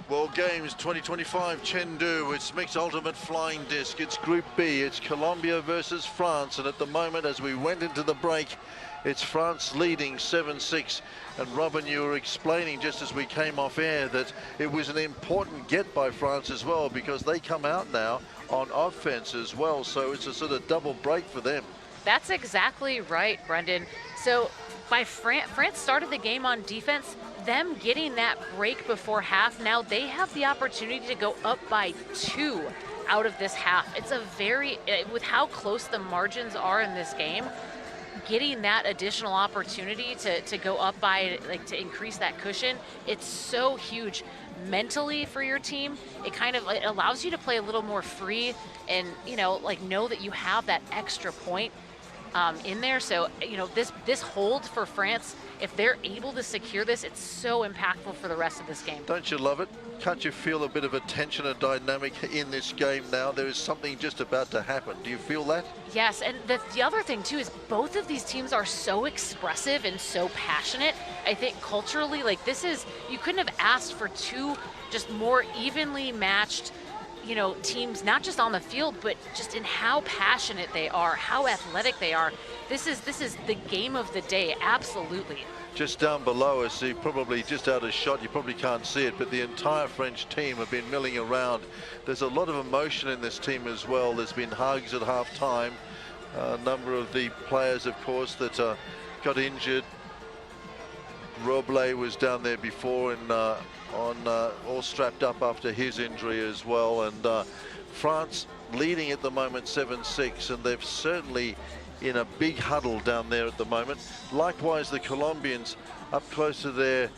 World Games 2025 Chengdu, it's mixed ultimate flying disc. It's Group B, it's Colombia versus France, and at the moment as we went into the break, it's France leading 7-6. And Robin, you were explaining just as we came off air that it was an important get by France as well, because they come out now on offense as well, so it's a sort of double break for them. That's exactly right, Brendan. So by France started the game on defense, them getting that break before half, now they have the opportunity to go up by 2 out of this half. It's a very, with how close the margins are in this game, getting that additional opportunity to go up by, like, to increase that cushion, it's so huge mentally for your team. It allows you to play a little more free and, you know, like, know that you have that extra point in there. So, you know, this hold for France, if they're able to secure this, it's so impactful for the rest of this game. Don't you love it? Can't you feel a bit of a tension, a dynamic in this game now? There is something just about to happen. Do you feel that? Yes, and the other thing too is both of these teams are so expressive and so passionate. I think culturally, like, this is, you couldn't have asked for two just more evenly matched, you know, teams, not just on the field, but just in how passionate they are, how athletic they are. This is the game of the day, absolutely. Just down below us, you probably just out of shot, you probably can't see it, but the entire French team have been milling around. There's a lot of emotion in this team as well. There's been hugs at half time. A number of the players, of course, that got injured. Roble was down there before and all strapped up after his injury as well. And France leading at the moment 7-6, and they've certainly in a big huddle down there at the moment. Likewise, the Colombians up close to their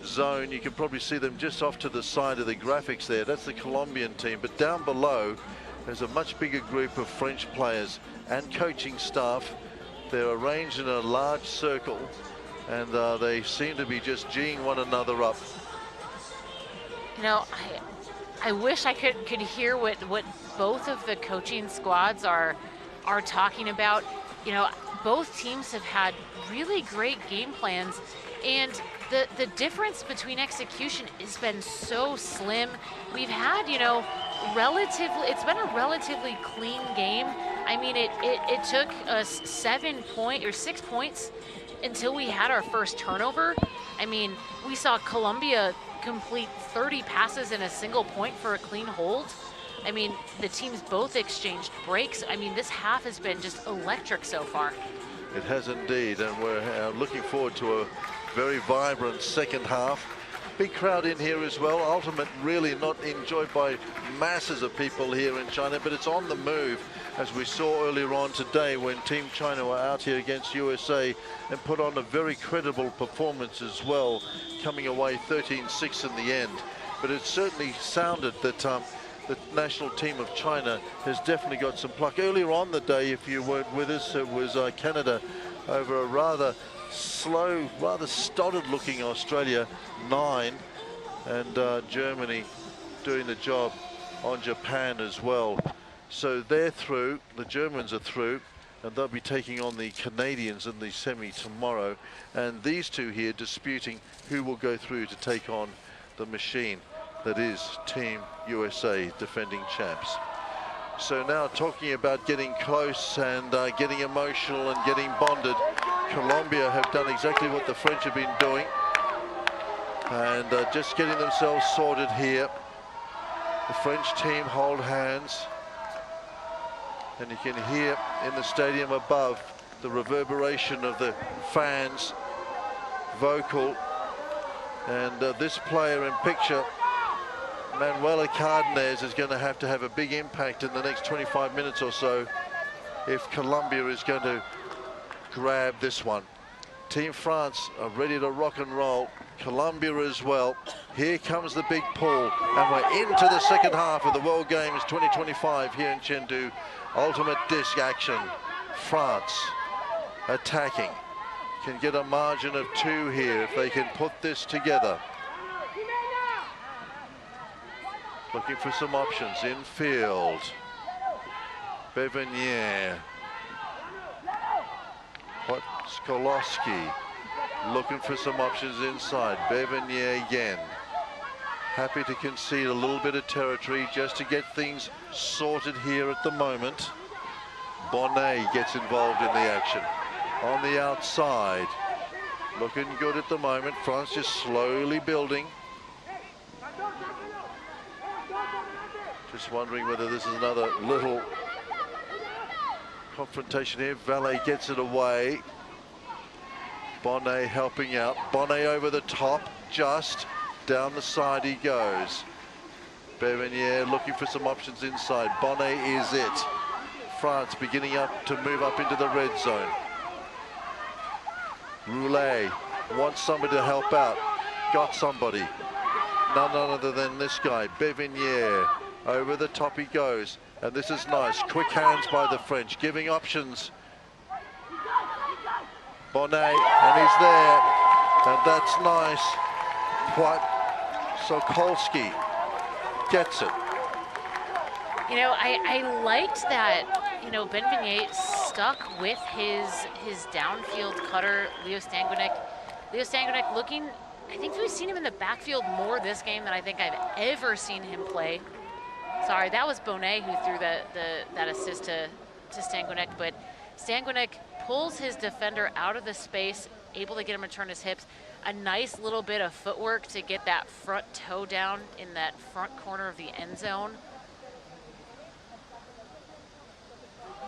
zone. You can probably see them just off to the side of the graphics there. That's the Colombian team. But down below, there's a much bigger group of French players and coaching staff. They're arranged in a large circle, and they seem to be just geeing one another up. You know, I wish I could hear what both of the coaching squads are talking about. You know, both teams have had really great game plans, and the difference between execution has been so slim. We've had, you know, it's been a relatively clean game. I mean, it took us 6 points until we had our first turnover. I mean, we saw Colombia complete 30 passes in a single point for a clean hold. I mean, the teams both exchanged breaks. I mean, this half has been just electric so far. It has indeed, and we're looking forward to a very vibrant second half. Big crowd in here as well. Ultimate really not enjoyed by masses of people here in China, but it's on the move, as we saw earlier on today when Team China were out here against USA and put on a very credible performance as well, coming away 13-6 in the end. But it certainly sounded that the national team of China has definitely got some pluck. Earlier on the day, if you weren't with us, it was Canada over a rather slow, rather stolid looking Australia 9, and Germany doing the job on Japan as well. So they're through, the Germans are through, and they'll be taking on the Canadians in the semi tomorrow. And these two here disputing who will go through to take on the machine that is Team USA, defending champs. So now talking about getting close and getting emotional and getting bonded, Colombia have done exactly what the French have been doing, and just getting themselves sorted here. The French team hold hands, and you can hear in the stadium above the reverberation of the fans vocal. And this player in picture, Manuela Cardenas, is going to have a big impact in the next 25 minutes or so if Colombia is going to grab this one. Team France are ready to rock and roll. Colombia as well. Here comes the big pull, and we're into the second half of the World Games 2025 here in Chengdu. Ultimate disc action. France attacking. Can get a margin of 2 here if they can put this together. Looking for some options in field. Bevenier. Podkolowski looking for some options inside. Bevenier again. Happy to concede a little bit of territory just to get things sorted here at the moment. Bonnet gets involved in the action. On the outside, looking good at the moment. France just slowly building. Just wondering whether this is another little confrontation here. Valet gets it away. Bonnet helping out. Bonnet over the top, just down the side he goes. Bevenier looking for some options inside. Bonnet is it. France beginning up to move up into the red zone. Roulet wants somebody to help out. Got somebody. None other than this guy, Bevenier. Over the top he goes. And this is nice. Quick hands by the French, giving options. Bonnet, and he's there. And that's nice. Sokolski gets it. You know, I liked that, you know, Benvenier stuck with his downfield cutter, Leo Stangunek. Leo Stangunek looking, I think we've seen him in the backfield more this game than I think I've ever seen him play. Sorry, that was Bonnet who threw that assist to Stangunek, but Stangunek pulls his defender out of the space, able to get him to turn his hips. A nice little bit of footwork to get that front toe down in that front corner of the end zone.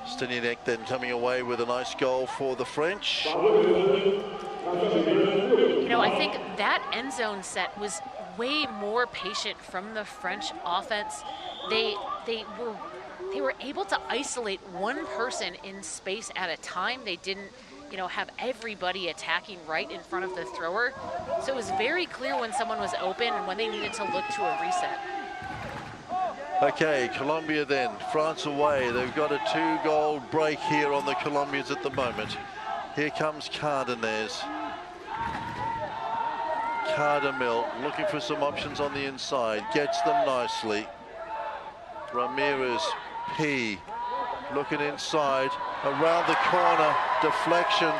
Stangunek then coming away with a nice goal for the French. You know, I think that end zone set was way more patient from the French offense. They were able to isolate one person in space at a time. They didn't, you know, have everybody attacking right in front of the thrower. So it was very clear when someone was open and when they needed to look to a reset. Okay, Colombia then, France away. They've got a 2-goal break here on the Colombians at the moment. Here comes Cardenas. Cardamil looking for some options on the inside, gets them nicely. Ramirez, P, looking inside, around the corner, deflection,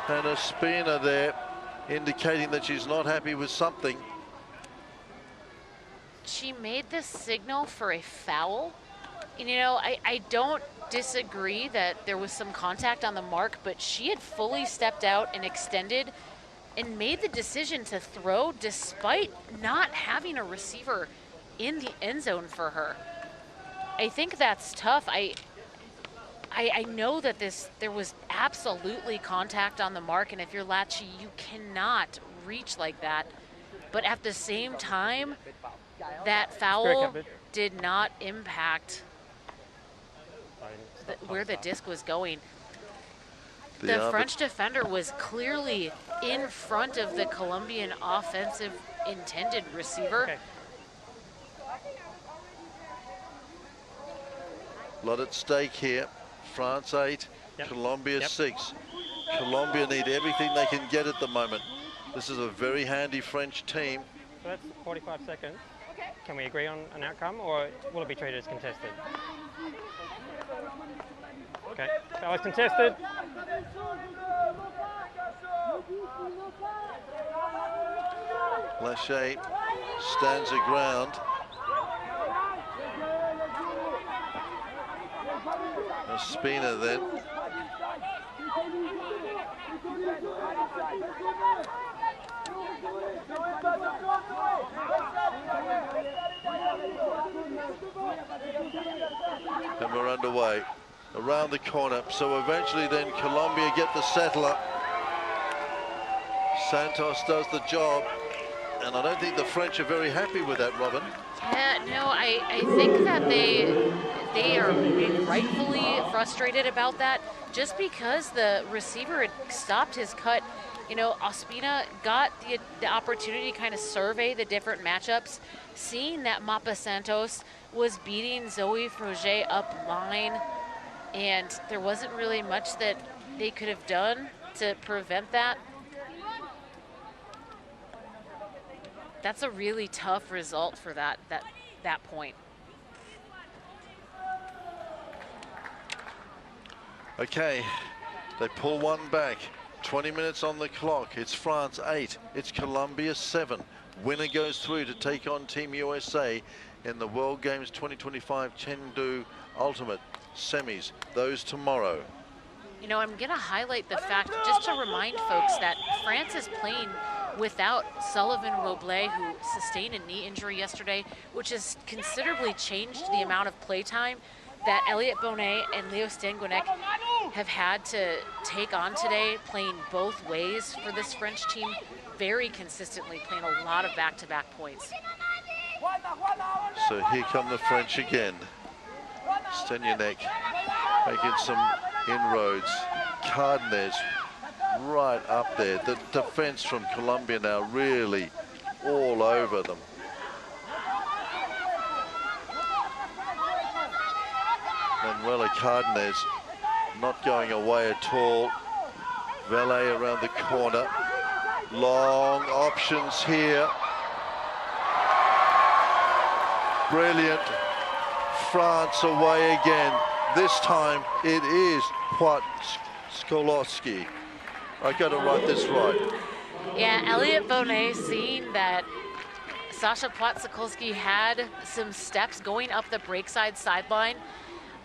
and Ospina there, indicating that she's not happy with something. She made the signal for a foul. And, you know, I don't disagree that there was some contact on the mark, but she had fully stepped out and extended and made the decision to throw despite not having a receiver in the end zone for her. I think that's tough. I know that there was absolutely contact on the mark, and if you're Latchy, you cannot reach like that. But at the same time, that foul did not impact where the disc was going. The French defender was clearly in front of the Colombian offensive intended receiver. Okay. A lot at stake here. France 8, Colombia 6. Colombia need everything they can get at the moment. This is a very handy French team. So that's 45 seconds. Can we agree on an outcome, or will it be treated as contested? Okay, that was contested. Lachey stands her ground. Ospina then. And we're underway. Around the corner. So eventually then Colombia get the settler. Santos does the job. And I don't think the French are very happy with that, Robin. Yeah, no, I think that they are rightfully frustrated about that, just because the receiver had stopped his cut. You know, Ospina got the opportunity to kind of survey the different matchups, seeing that Mapa Santos was beating Zoe Froger up line, and there wasn't really much that they could have done to prevent that. That's a really tough result for that point. Okay, They pull one back. 20 minutes on the clock. It's France 8. It's Colombia 7. Winner goes through to take on Team USA in the World Games 2025 Chengdu Ultimate semis. Those tomorrow. You know, I'm going to highlight the fact, just to remind folks, that France is playing without Sullivan Robles, who sustained a knee injury yesterday, which has considerably changed the amount of play time that Elliot Bonet and Leo Stanguinek have had to take on today, playing both ways for this French team, very consistently, playing a lot of back-to-back points. So here come the French again. Stanguinek making some inroads. Cardenas right up there. The defense from Colombia now really all over them. Manuela Cardenas not going away at all. Valet around the corner. Long options here. Brilliant. France away again. This time it is Skolowski. I got to write this right. Yeah, Elliot Bonet, seeing that Sasha Płatzakolski had some steps going up the breakside sideline.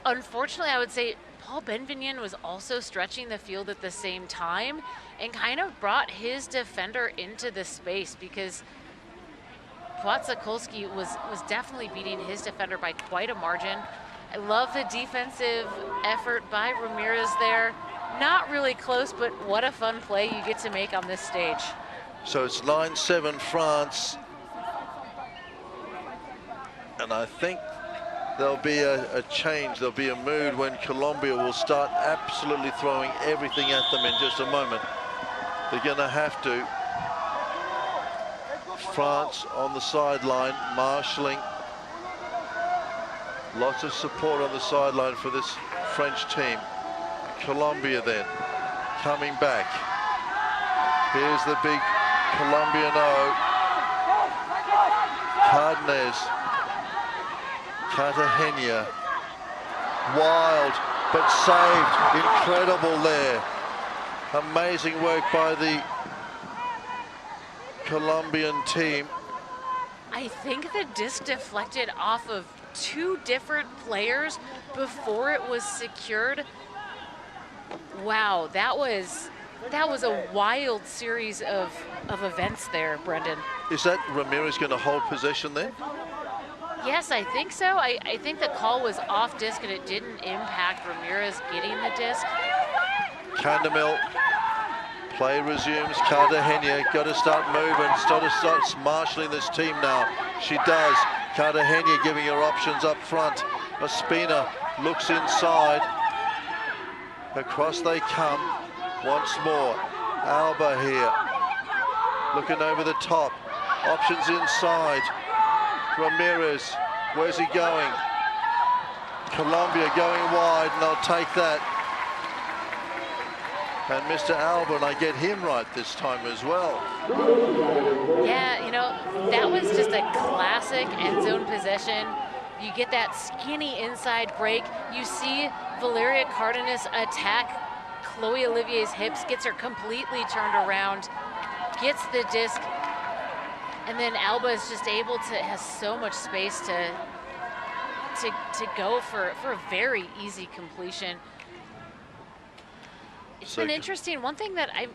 Unfortunately, I would say Paul Benvignon was also stretching the field at the same time and kind of brought his defender into the space, because Płatzakolski was definitely beating his defender by quite a margin. I love the defensive effort by Ramirez there. Not really close, but what a fun play you get to make on this stage. So it's 9-7 France. And I think there'll be a change, there'll be a mood when Colombia will start absolutely throwing everything at them in just a moment. They're going to have to. France on the sideline, marshalling. Lots of support on the sideline for this French team. Colombia then coming back. Here's the big Colombian O. Cardenas. Cartagena. Wild, but saved. Incredible there. Amazing work by the Colombian team. I think the disc deflected off of two different players before it was secured. Wow, that was a wild series of events there, Brendan. Is that Ramirez going to hold possession then? Yes, I think so. I think the call was off disc and it didn't impact Ramirez getting the disc. Candamil, play resumes. Cartagena got to start moving, starts marshalling this team now. She does. Cartagena giving her options up front. Ospina looks inside. Across they come once more. Alba here, looking over the top. Options inside. Ramirez, where's he going? Colombia going wide, and they'll take that. And Mr. Alba, and I get him right this time as well. Yeah, you know, that was just a classic end zone possession. You get that skinny inside break. You see Valeria Cardenas attack Chloe Olivier's hips, gets her completely turned around, gets the disc, and then Alba is just able to, has so much space to go for a very easy completion. It's been interesting. One thing that I'm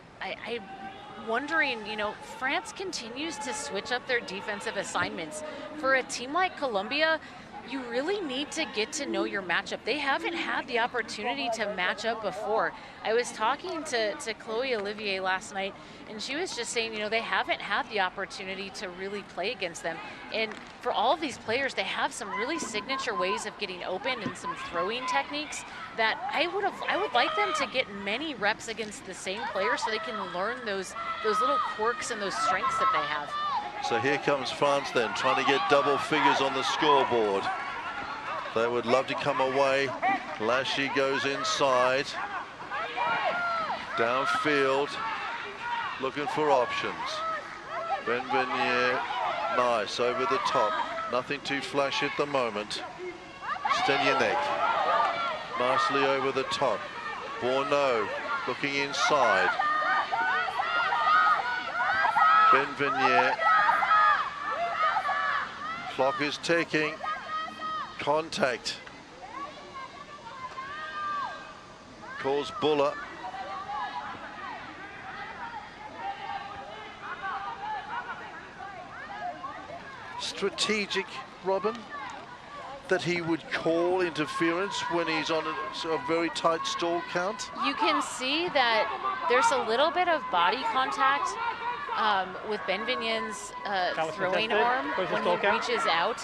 wondering, you know, France continues to switch up their defensive assignments. For a team like Colombia, you really need to get to know your matchup. They haven't had the opportunity to match up before. I was talking to Chloe Olivier last night, and she was just saying, you know, they haven't had the opportunity to really play against them. And for all of these players, they have some really signature ways of getting open and some throwing techniques that I would like them to get many reps against the same players so they can learn those little quirks and those strengths that they have. So here comes France then, trying to get double figures on the scoreboard. They would love to come away. Lashy goes inside. Downfield, looking for options. Benvenier, nice, over the top. Nothing too flashy at the moment. Stanguinek, nicely over the top. Bourneau Looking inside. Benvenier. Clock is ticking. Contact. Calls Buller. Strategic, Robin, that he would call interference when he's on a very tight stall count? You can see that there's a little bit of body contact with Benvenyen's throwing arm when he reaches out.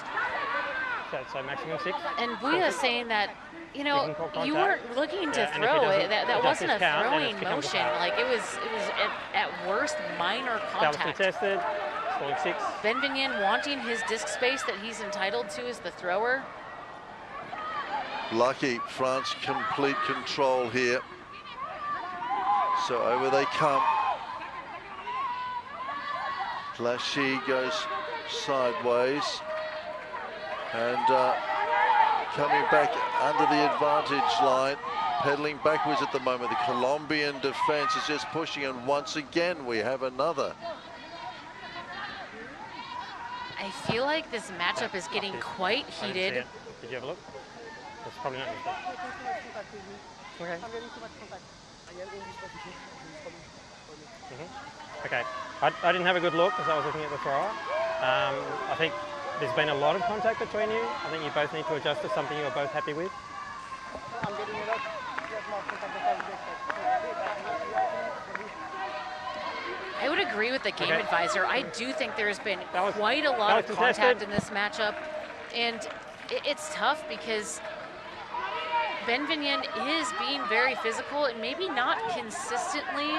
So maximum 6. And Buya's saying that, you know, you weren't looking to throw it. That wasn't a throwing motion. Like it was at worst minor contact. Contested. Scoring 6. Benvenyen wanting his disc space that he's entitled to as the thrower. Lucky France complete control here. So over they come. Glacis goes sideways and coming back under the advantage line, pedaling backwards at the moment. The Colombian defense is just pushing, and once again we have another. I feel like this matchup is getting quite heated. Did you have a look? That's probably not okay. Okay. I didn't have a good look because I was looking at the thrower. I think there's been a lot of contact between you. I think you both need to adjust to something you're both happy with. I would agree with the game advisor. I do think there's been quite a lot of contact in this matchup, and it's tough because Benvenyen is being very physical and maybe not consistently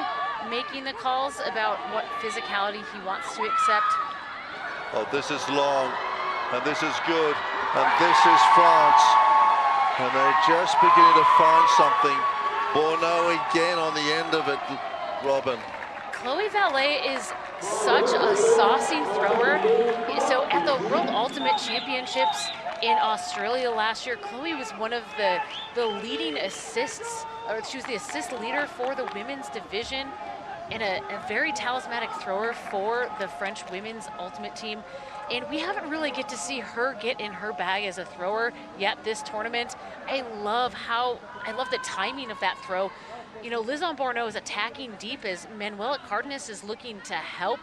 making the calls about what physicality he wants to accept. Oh, this is long, and this is good, and this is France, and they're just beginning to find something. Bourneau again on the end of it, Robin. Chloe Valet is such a saucy thrower. So at the World Ultimate Championships in Australia last year, Chloe was one of the leading assists, or she was the assist leader for the women's division, and a very talismanic thrower for the French women's ultimate team. And we haven't really get to see her get in her bag as a thrower yet this tournament. I love the timing of that throw. You know, Lizon Bourneau is attacking deep as Manuela Cardenas is looking to help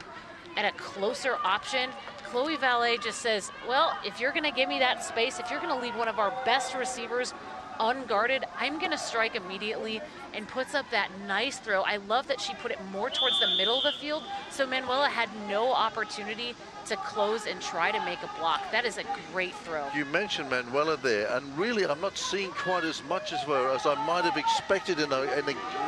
at a closer option. Chloe Valet just says, well, if you're gonna give me that space, if you're gonna leave one of our best receivers unguarded, I'm gonna strike immediately, and puts up that nice throw. I love that she put it more towards the middle of the field, so Manuela had no opportunity to close and try to make a block. That is a great throw. You mentioned Manuela there, and really I'm not seeing quite as much of her as I might have expected in a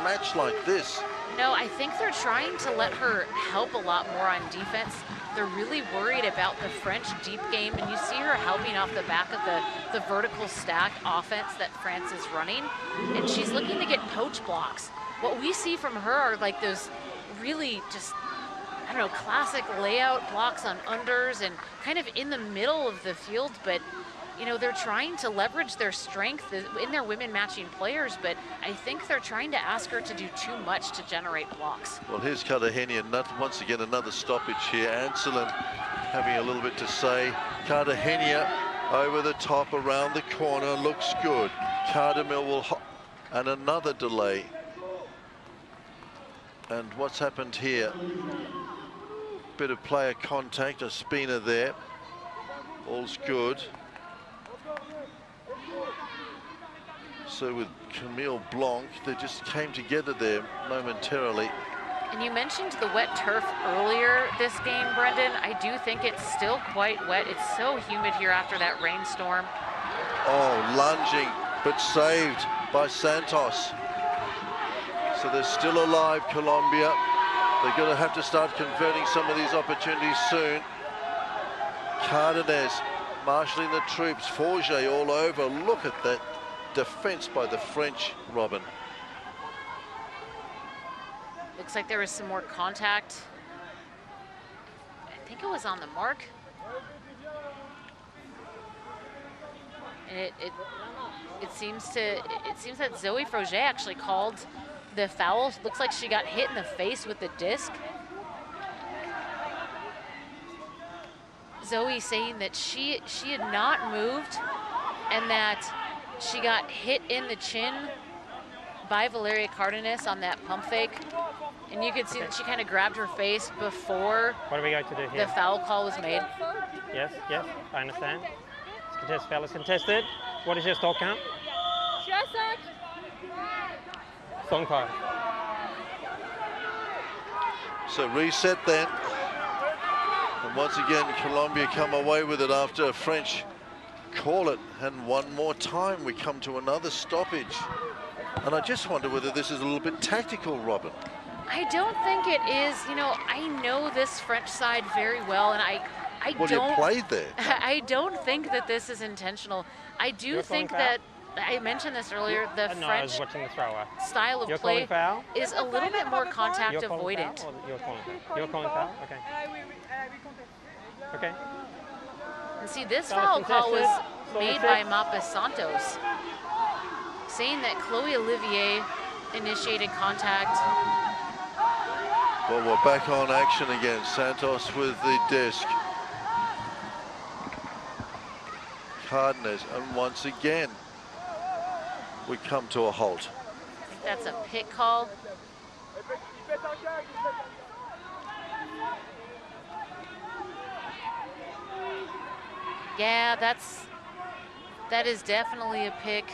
match like this. No, I think they're trying to let her help a lot more on defense. They're really worried about the French deep game, and you see her helping off the back of the vertical stack offense that France is running, and she's looking to get poach blocks. What we see from her are like those really just, I don't know, classic layout blocks on unders and kind of in the middle of the field, but you know, they're trying to leverage their strength in their women matching players, but I think they're trying to ask her to do too much to generate blocks. Well, here's Cartagena, once again another stoppage here. Anselin having a little bit to say. Cartagena over the top, around the corner, looks good. Cardamil will and another delay. And what's happened here? Bit of player contact, a spinner there. All's good. So with Camille Blanc, they just came together there momentarily. And you mentioned the wet turf earlier this game, Brendan. I do think it's still quite wet. It's so humid here after that rainstorm. Oh, lunging, but saved by Santos. So they're still alive, Colombia. They're going to have to start converting some of these opportunities soon. Cardenas marshalling the troops, Forget all over. Look at that defense by the French, Robin. Looks like there was some more contact. I think it was on the mark. And it seems that Zoe Froget actually called the foul. Looks like she got hit in the face with the disc. Zoe saying that she had not moved and that she got hit in the chin by Valeria Cardenas on that pump fake. And you could see that she kind of grabbed her face before What are we going to do here? the foul call was made. Yes, I understand. Foul is contested. What is your stall count? Song time. So reset then. And once again, Colombia come away with it after a French call it. And one more time, we come to another stoppage. And I just wonder whether this is a little bit tactical, Robin. I don't think it is. You know, I know this French side very well, and I Well, don't. you played there. I don't think that this is intentional. I do think that, I mentioned this earlier, the No, I was French watching the thrower. style of You're play calling foul? is a little bit more contact You're calling avoidant. foul or you're calling foul? You're calling foul? Okay. Okay. And see, this Foul foul call was contested. made by Mapa Santos, saying that Chloe Olivier initiated contact. Well, we're back on action again. Santos with the disc. Cardenas, and once again, we come to a halt. I think that's a pick call. Yeah, that is definitely a pick.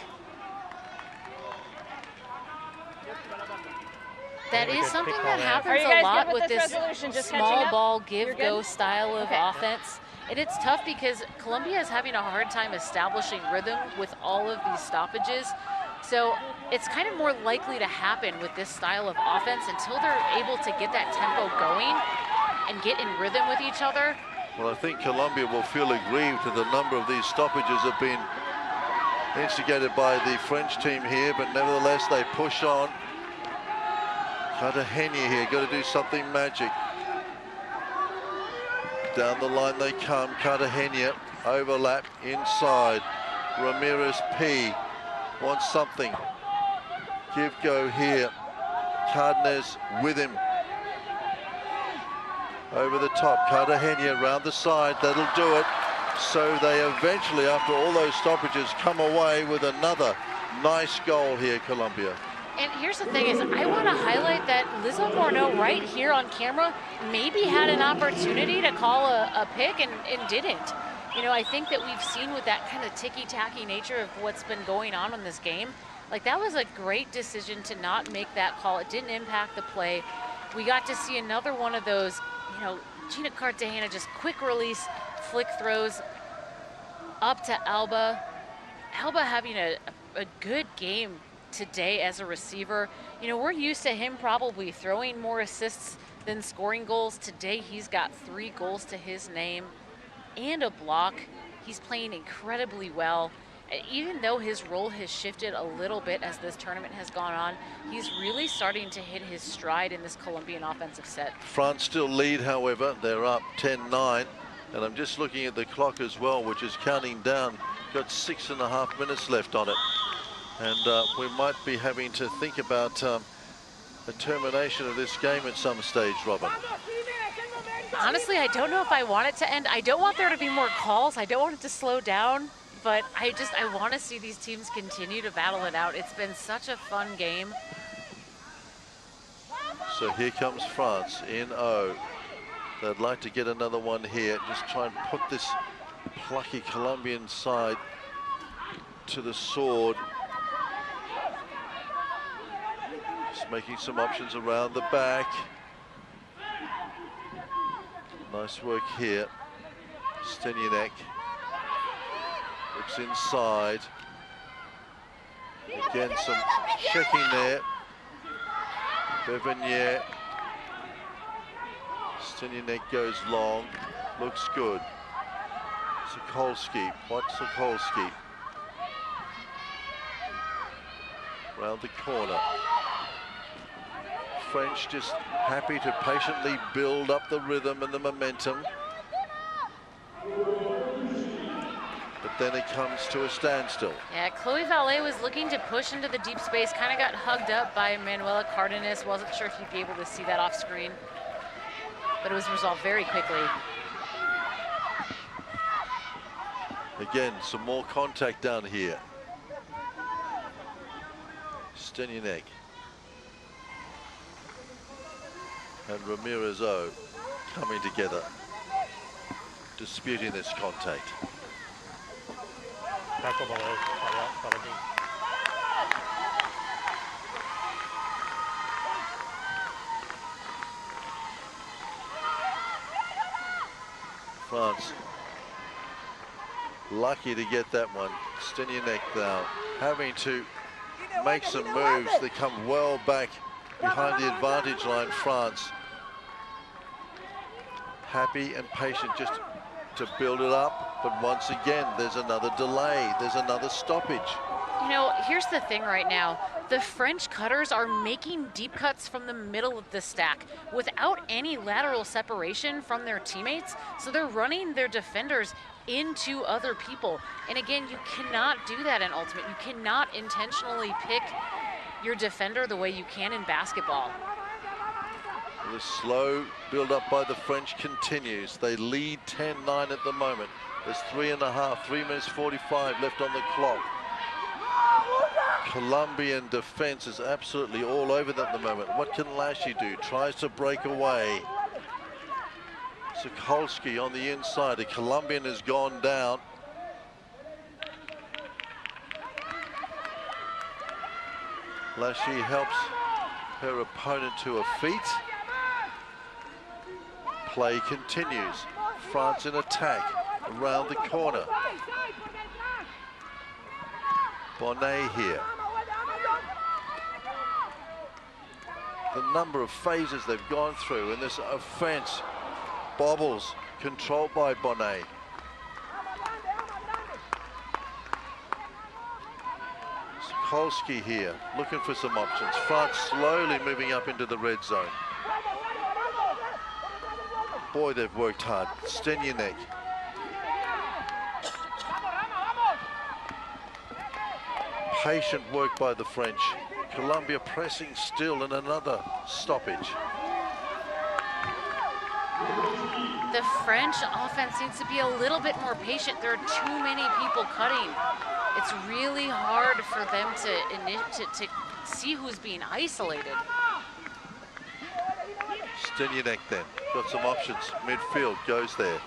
That Very is good something pick that call happens Are you a guys lot good with with this this resolution? Just small catching up? ball You're give-go good? style of Okay. offense. And it's tough because Colombia is having a hard time establishing rhythm with all of these stoppages. So it's kind of more likely to happen with this style of offense until they're able to get that tempo going and get in rhythm with each other. Well, I think Colombia will feel aggrieved that the number of these stoppages have been instigated by the French team here, but nevertheless they push on. Cartagena here, got to do something magic. Down the line they come. Cartagena overlap inside. Ramirez P wants something. Give go here. Cardenas with him. Over the top. Cartagena around the side. That'll do it. So they eventually, after all those stoppages, come away with another nice goal here, Colombia. And here's the thing is, I want to highlight that Lizzo Morneau right here on camera maybe had an opportunity to call a pick and didn't. You know, I think that we've seen with that kind of ticky-tacky nature of what's been going on in this game, like that was a great decision to not make that call. It didn't impact the play. We got to see another one of those, you know, Gina Cartagena just quick release, flick throws up to Alba. Alba having a good game today as a receiver. You know, we're used to him probably throwing more assists than scoring goals. Today he's got 3 goals to his name and a block. He's playing incredibly well. Even though his role has shifted a little bit as this tournament has gone on, he's really starting to hit his stride in this Colombian offensive set. France still lead, however. They're up 10-9. And I'm just looking at the clock as well, which is counting down. Got 6.5 minutes left on it. And we might be having to think about a termination of this game at some stage, Robin. Honestly, I don't know if I want it to end. I don't want there to be more calls. I don't want it to slow down. But I want to see these teams continue to battle it out. It's been such a fun game. So here comes France in O. They'd like to get another one here. Just try and put this plucky Colombian side to the sword. Just making some options around the back. Nice work here. Stenyanek looks inside. Again, some checking there. Bevenier. Stenyanek goes long. Looks good. Sokolski. What Sokolski? Round the corner. French just happy to patiently build up the rhythm and the momentum. But then it comes to a standstill. Yeah, Chloe Valet was looking to push into the deep space, kind of got hugged up by Manuela Cardenas. Wasn't sure if you'd be able to see that off screen, but it was resolved very quickly. Again, some more contact down here. Stenyanek and Ramirez O coming together, disputing this contact. France lucky to get that one. Stenyanek now having to make some moves. They come well back behind the advantage line, France. Happy and patient just to build it up, but once again there's another delay, there's another stoppage. You know, here's the thing right now. The French cutters are making deep cuts from the middle of the stack without any lateral separation from their teammates, so they're running their defenders into other people. And again, you cannot do that in Ultimate. You cannot intentionally pick your defender the way you can in basketball. The slow build-up by the French continues. They lead 10-9 at the moment. There's 3 minutes 45 left on the clock. Colombian defense is absolutely all over them at the moment. What can Lashy do? Tries to break away. Sokolsky on the inside. The Colombian has gone down. Lashy helps her opponent to her feet. Play continues. France in attack around the corner. Bonnet here. The number of phases they've gone through in this offense. Bobbles controlled by Bonnet. Sokolsky here looking for some options. France slowly moving up into the red zone. Boy, they've worked hard. Stenyanek. Patient work by the French. Colombia pressing still in another stoppage. The French offense needs to be a little bit more patient. There are too many people cutting. It's really hard for them to see who's being isolated. Stenyanek then, got some options. Midfield goes there.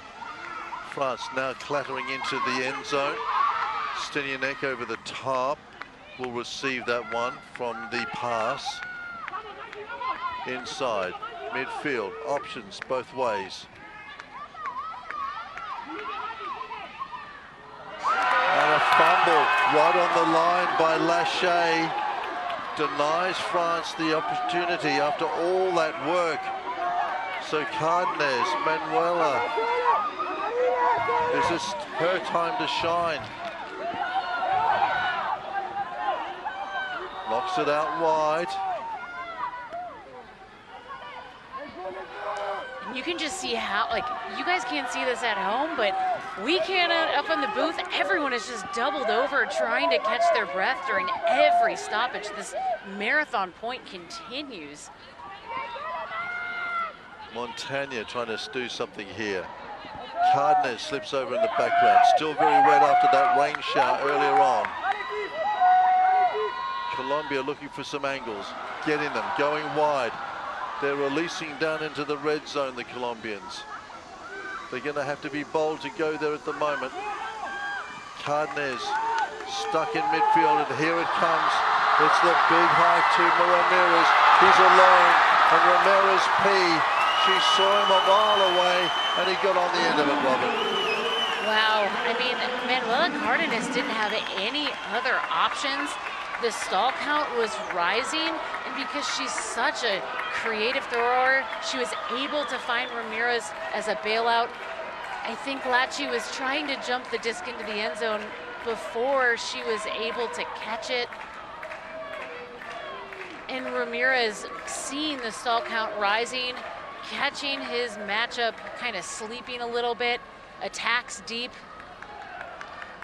France now clattering into the end zone. Stenyanek over the top will receive that one from the pass. Inside, midfield, options both ways. And a fumble right on the line by Lachey. Denies France the opportunity after all that work. So Cardenas, Manuela, is this her time to shine? Knocks it out wide. And you can just see how, like, you guys can't see this at home, but we can up in the booth. Everyone is just doubled over trying to catch their breath during every stoppage. This marathon point continues. Montagna trying to do something here. Cardenas slips over in the background. Still very wet after that rain shower earlier on. Colombia looking for some angles, getting them, going wide. They're releasing down into the red zone, the Colombians. They're going to have to be bold to go there at the moment. Cardenas stuck in midfield, and here it comes. It's the big hike to Ramirez. He's alone, and Ramirez P. She saw him a mile away, and he got on the end of it, Robin. Wow, I mean, Manuela Cardenas didn't have any other options. The stall count was rising, and because she's such a creative thrower, she was able to find Ramirez as a bailout. I think Lachey was trying to jump the disc into the end zone before she was able to catch it. And Ramirez, seeing the stall count rising, catching his matchup, kind of sleeping a little bit, attacks deep.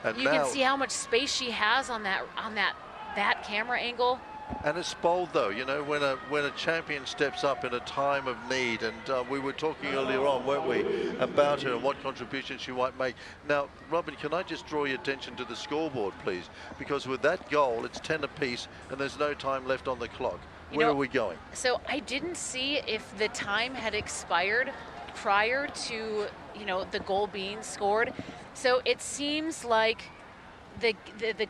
And You now, can see how much space she has on that camera angle. and it's bold though, you know, when a champion steps up in a time of need, and we were talking earlier on, weren't we, about her and what contribution she might make. Now, Robin, can I just draw your attention to the scoreboard, please? Because with that goal, it's 10 apiece, and there's no time left on the clock. Where are we going? So I didn't see if the time had expired prior to, you know, the goal being scored. So it seems like the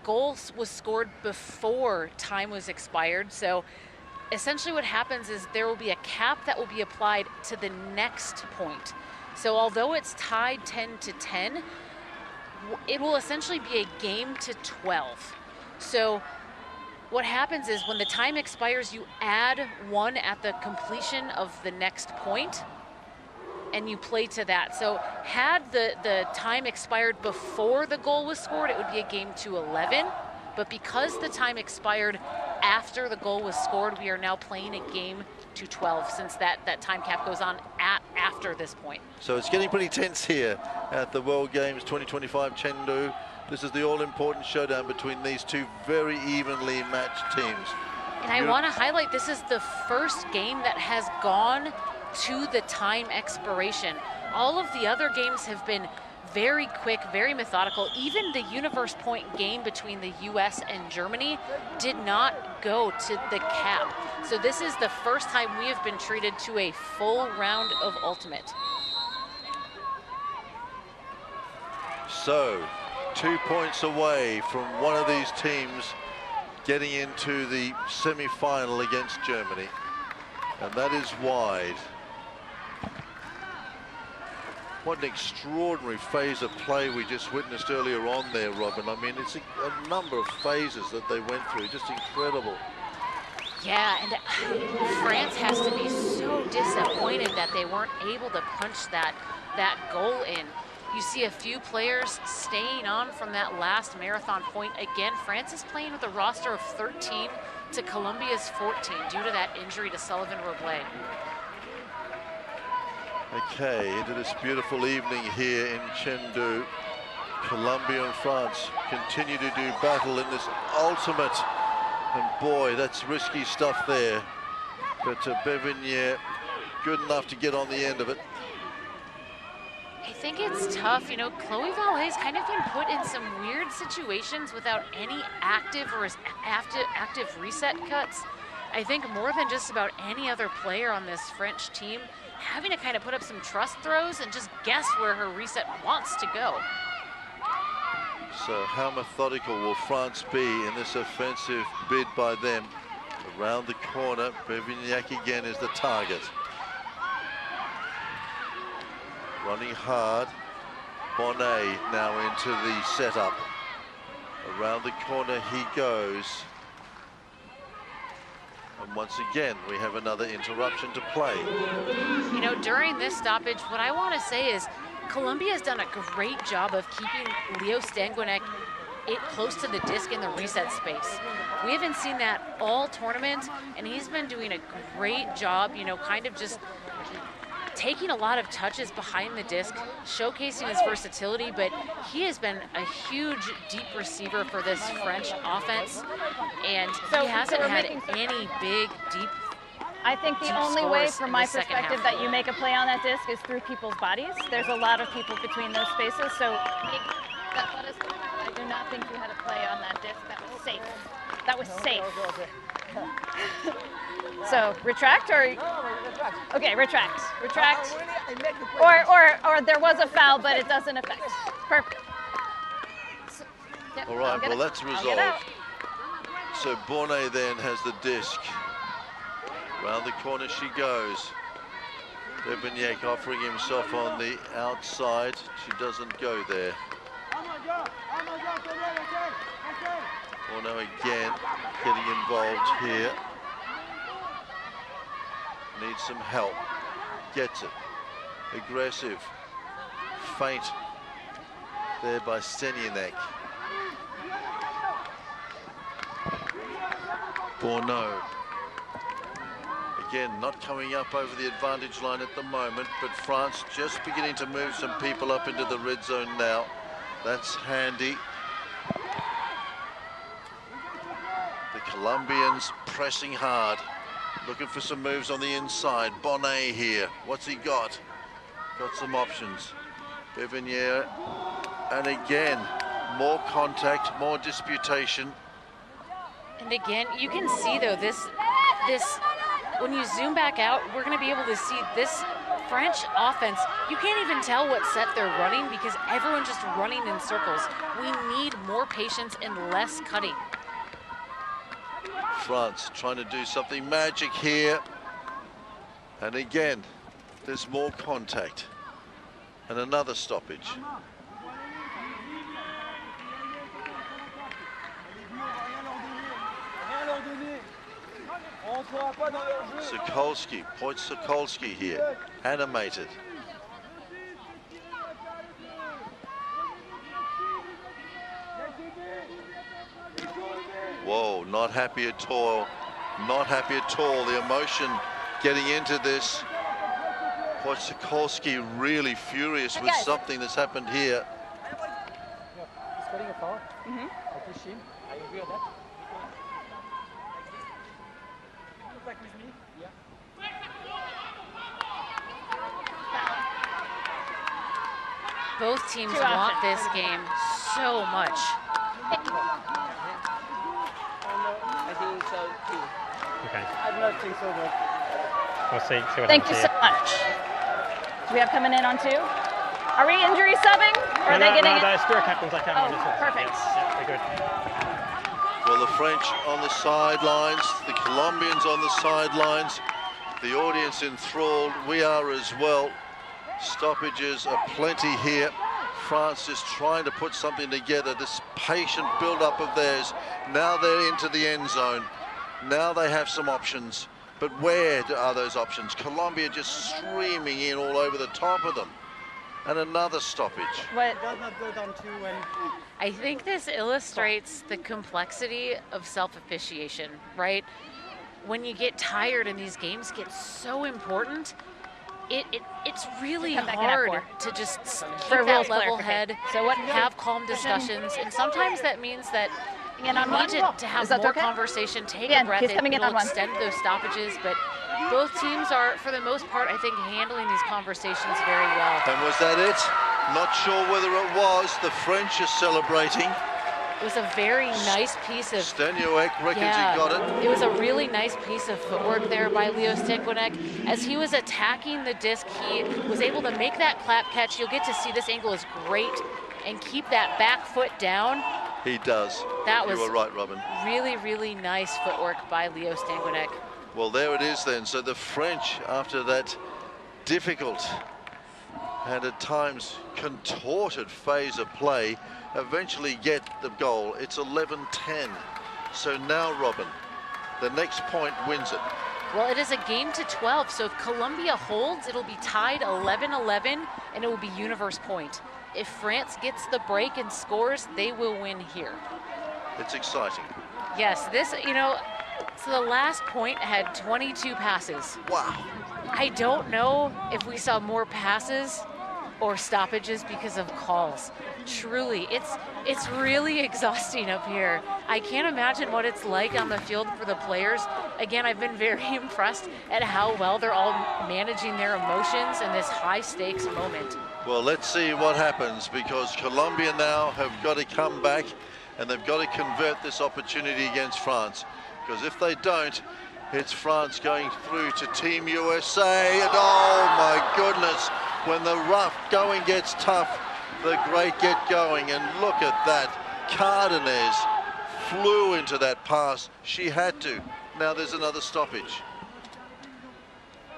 goal was scored before time was expired. So essentially what happens is there will be a cap that will be applied to the next point. So although it's tied 10-10, it will essentially be a game to 12. So what happens is when the time expires, you add 1 at the completion of the next point, and you play to that. So had the time expired before the goal was scored, it would be a game to 11. But because the time expired after the goal was scored, we are now playing a game to 12, since that time cap goes on after this point. So it's getting pretty tense here at the World Games 2025 Chengdu. This is the all-important showdown between these two very evenly matched teams. And I want to highlight, this is the first game that has gone to the time expiration. All of the other games have been very quick, very methodical. Even the universe point game between the US and Germany did not go to the cap. So this is the first time we have been treated to a full round of ultimate. So 2 points away from one of these teams getting into the semi-final against Germany, and that is wide. What an extraordinary phase of play we just witnessed earlier on there, Robin. I mean, it's a number of phases that they went through, just incredible. Yeah, and France has to be so disappointed that they weren't able to punch that goal in. You see a few players staying on from that last marathon point. Again, France is playing with a roster of 13 to Colombia's 14 due to that injury to Sullivan Roblet. Okay, into this beautiful evening here in Chengdu. Colombia and France continue to do battle in this ultimate. And boy, that's risky stuff there. But Bevignier, good enough to get on the end of it. I think it's tough. You know, Chloe Vallet's kind of been put in some weird situations without any active reset cuts. I think more than just about any other player on this French team, having to kind of put up some trust throws and just guess where her reset wants to go. So how methodical will France be in this offensive bid by them? Around the corner, Bevignac again is the target. Running hard, Bonnet now into the setup. Around the corner he goes. And once again, we have another interruption to play. You know, during this stoppage, what I want to say is Colombia has done a great job of keeping Leo Stanguinek close to the disc in the reset space. We haven't seen that all tournament, and he's been doing a great job, you know, kind of just taking a lot of touches behind the disc, showcasing his versatility, but he has been a huge deep receiver for this French offense, and he hasn't had any big, deep I think the only way, from my perspective, that you make a play on that disc is through people's bodies. There's a lot of people between those spaces, so I do not think you had a play on that disc. That was safe. That was safe. So retract or okay, retract. Or there was a foul, but it doesn't affect. Perfect. So, yep, All right, well that's resolved. So Bonnet then has the disc. Round the corner she goes. Bevignac offering himself on the outside. She doesn't go there. Bonnet again getting involved here. Needs some help. Gets it. Aggressive. Feint there by Stanguinek. Bourneau. Again, not coming up over the advantage line at the moment, but France just beginning to move some people up into the red zone now. That's handy. Colombians pressing hard, looking for some moves on the inside. Bonnet here, what's he got? Got some options. Bevinier, and again, more contact, more disputation. And again, you can see though, this when you zoom back out, we're going to be able to see this French offense. You can't even tell what set they're running because everyone's just running in circles. We need more patience and less cutting. France trying to do something magic here. And again, there's more contact. And another stoppage. Sokolski, point Sokolski here, animated. Whoa, not happy at all. Not happy at all. The emotion getting into this. Sokolski really furious with something that's happened here. He's getting a foul. I push him. I agree on that. Look like with me. Yeah. Both teams want this game so much. I think so too. Okay. I do not think so, but We'll see what Thank you happens so much. Do we have coming in on 2? Are we injury subbing? Or are they getting? No, those Spirit captains are coming. Oh, perfect. Yeah, they're good. Well, the French on the sidelines, the Colombians on the sidelines, the audience enthralled. We are as well. Stoppages are plenty here. France is trying to put something together, this patient build-up of theirs. Now they're into the end zone. Now they have some options. But where are those options? Colombia just streaming in all over the top of them. And another stoppage. What? does not go down to when. I think this illustrates the complexity of self-officiation, right? When you get tired and these games get so important, it's really Come back in at hard 4. to just For keep rules that level clarification. head, So what? have calm discussions, and sometimes that means that In on you need one? to have Is that more okay? conversation, take Yeah, a breath, he's coming in it'll on 1. extend those stoppages, but both teams are, for the most part, I think, handling these conversations very well. And was that it? Not sure whether it was. The French are celebrating. It was a very nice piece of Stanyuek reckons he got it. It was a really nice piece of footwork there by Leo Stankonek. As he was attacking the disc, he was able to make that clap catch. You'll get to see this angle is great and keep that back foot down. He does. That was You were right, Robin. really, really nice footwork by Leo Stankonek. Well, there it is then. So the French, after that difficult and at times contorted phase of play, eventually get the goal. It's 11-10. So now, Robin, the next point wins it. Well, it is a game to 12, so if Colombia holds, it'll be tied 11-11, and it will be universe point. If France gets the break and scores, they will win here. It's exciting. Yes, this, so the last point had 22 passes. Wow. I don't know if we saw more passes or stoppages because of calls. Truly, it's really exhausting up here. I can't imagine what it's like on the field for the players. Again, I've been very impressed at how well they're all managing their emotions in this high stakes moment. Well, let's see what happens, because Colombia now have got to come back and they've got to convert this opportunity against France. Because if they don't, it's France going through to Team USA. And oh my goodness, when the rough going gets tough, the great get going. And look at that. Cardenas flew into that pass. She had to. Now there's another stoppage.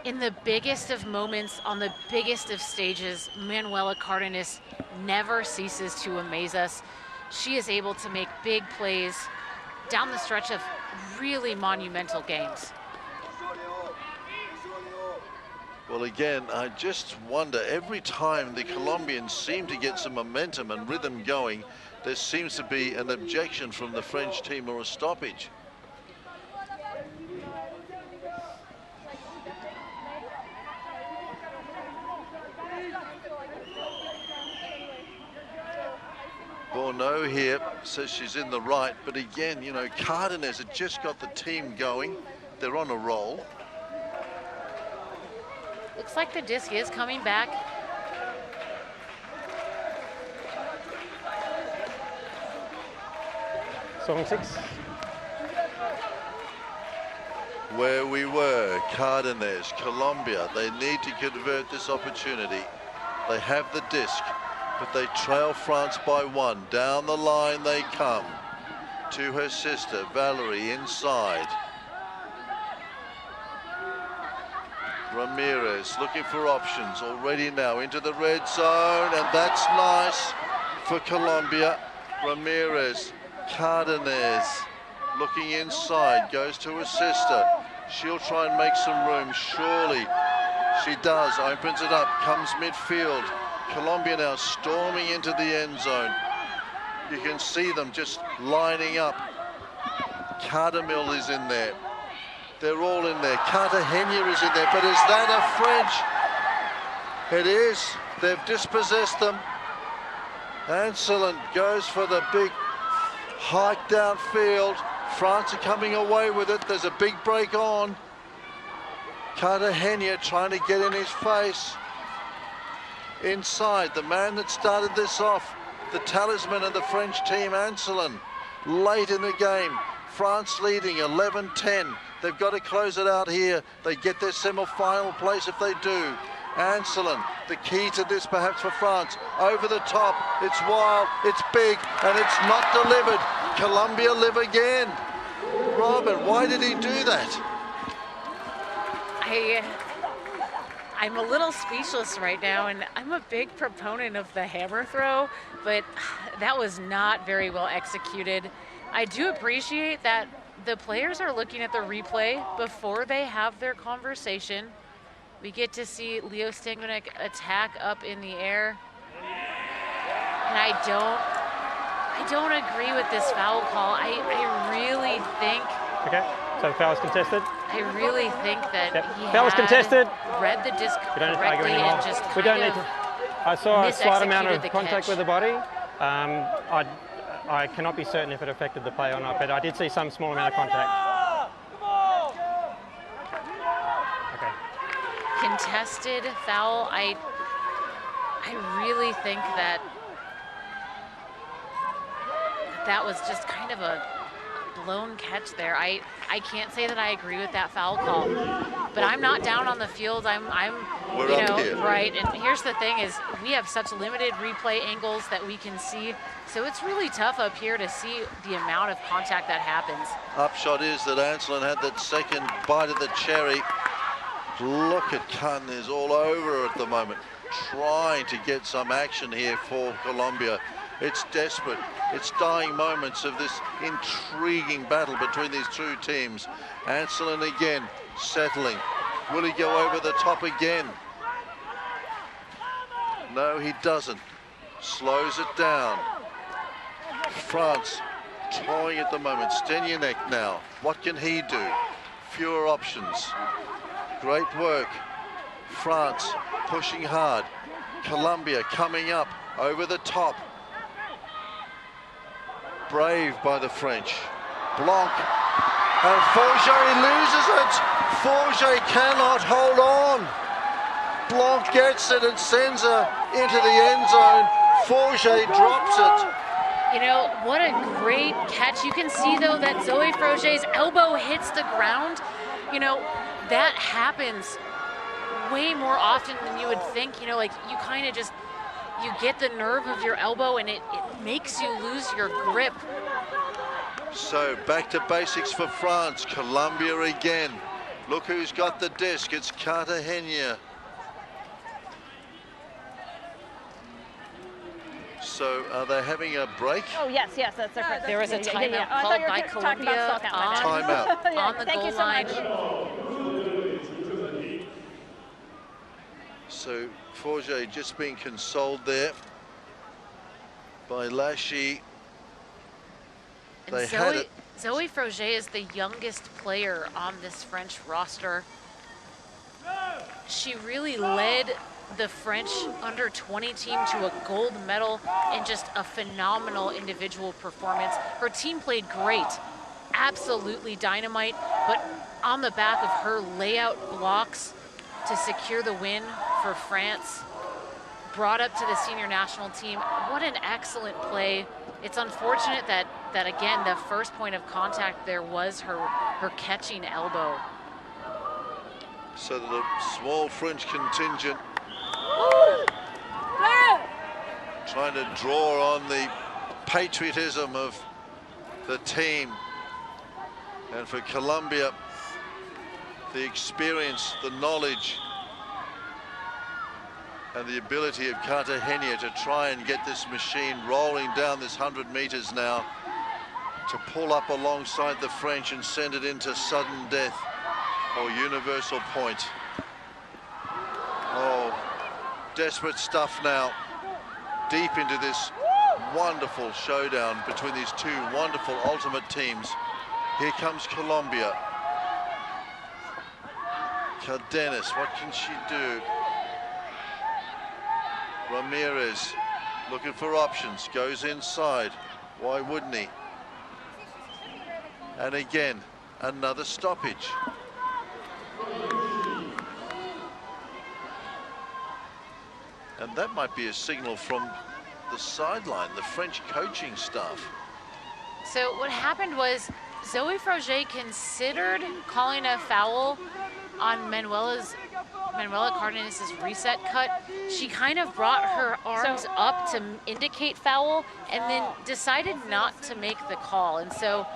In the biggest of moments, on the biggest of stages, Manuela Cardenas never ceases to amaze us. She is able to make big plays down the stretch of really monumental games. Well, again, I just wonder, every time the Colombians seem to get some momentum and rhythm going, there seems to be an objection from the French team or a stoppage. Bonnet No here says she's in the right, but again, you know, Cardenas had just got the team going. They're on a roll. Looks like the disc is coming back. Song 6. Where we were, Cardenas, Colombia, they need to convert this opportunity. They have the disc, but they trail France by 1. Down the line they come to her sister, Valerie, inside. Ramirez looking for options already now into the red zone, and that's nice for Colombia. Ramirez, Cardenas looking inside, goes to her sister. She'll try and make some room, surely she does, opens it up, comes midfield. Colombia now storming into the end zone. You can see them just lining up. Cardamil is in there. They're all in there. Cartagena is in there, but is that a French? It is. They've dispossessed them. Anselin goes for the big hike downfield. France are coming away with it. There's a big break on. Cartagena trying to get in his face. Inside, the man that started this off, the talisman of the French team, Anselin, late in the game. France leading 11-10. They've got to close it out here. They get their semi-final place if they do. Anselin, the key to this perhaps for France. Over the top, it's wild, it's big, and it's not delivered. Colombia live again. Robin, why did he do that? I'm a little speechless right now, and I'm a big proponent of the hammer throw, but that was not very well executed. I do appreciate that the players are looking at the replay before they have their conversation. We get to see Leo Stangunek attack up in the air. And I don't agree with this foul call. I really think... Okay, so the foul is contested. I really think that he foul is contested. Read the disc We don't need to argue correctly anymore. and just We don't need to. I saw a slight amount of misexecuted the contact catch. with the body. I cannot be certain if it affected the play or not, but I did see some small amount of contact. Okay. Contested foul. I really think that was just kind of a blown catch there. I can't say that I agree with that foul call, but I'm not down on the field. We're you up know, here. right. And here's the thing is we have such limited replay angles that we can see. So it's really tough up here to see the amount of contact that happens. Upshot is that Anselin had that second bite of the cherry. Look at Cardenas all over her at the moment, trying to get some action here for Colombia. It's desperate. It's dying moments of this intriguing battle between these two teams. Anselin again, settling. Will he go over the top again? No, he doesn't. Slows it down. France toying at the moment. Stenyanek now. What can he do? Fewer options. Great work. France pushing hard. Colombia coming up over the top. Brave by the French. Blanc. And Forget loses it. Forget cannot hold on. Blanc gets it and sends her into the end zone. Forget drops it. You know, what a great catch. You can see, though, that Zoe Froget's elbow hits the ground. You know, that happens way more often than you would think. You know, like you kind of just, you get the nerve of your elbow and it makes you lose your grip. So back to basics for France. Colombia again. Look who's got the disc. It's Cartagena. So are they having a break? Oh, yes, that's their first. There was a timeout Oh, I thought called you were by talking about Colombia Salcount, my bad. Timeout. Yeah, on the thank goal you so line. much. So Forget just being consoled there by Lashy. And They had it. Zoe Froget is the youngest player on this French roster. She really led the French under-20 team to a gold medal in just a phenomenal individual performance. Her team played great, absolutely dynamite, but on the back of her layout blocks to secure the win for France, brought up to the senior national team. What an excellent play. It's unfortunate that again, the first point of contact there was her catching elbow. So the small French contingent trying to draw on the patriotism of the team, and for Colombia, the experience, the knowledge, and the ability of Cartagena to try and get this machine rolling down this 100 meters now, to pull up alongside the French and send it into sudden death or universal point. Oh, desperate stuff now, deep into this wonderful showdown between these two wonderful ultimate teams. Here comes Colombia. Cardenas, what can she do? Ramirez looking for options, goes inside. Why wouldn't he? And again, another stoppage. And that might be a signal from the sideline, the French coaching staff. So what happened was Zoe Froger considered calling a foul on Manuela Cardenas' reset cut. She kind of brought her arms up to indicate foul and then decided not to make the call. And so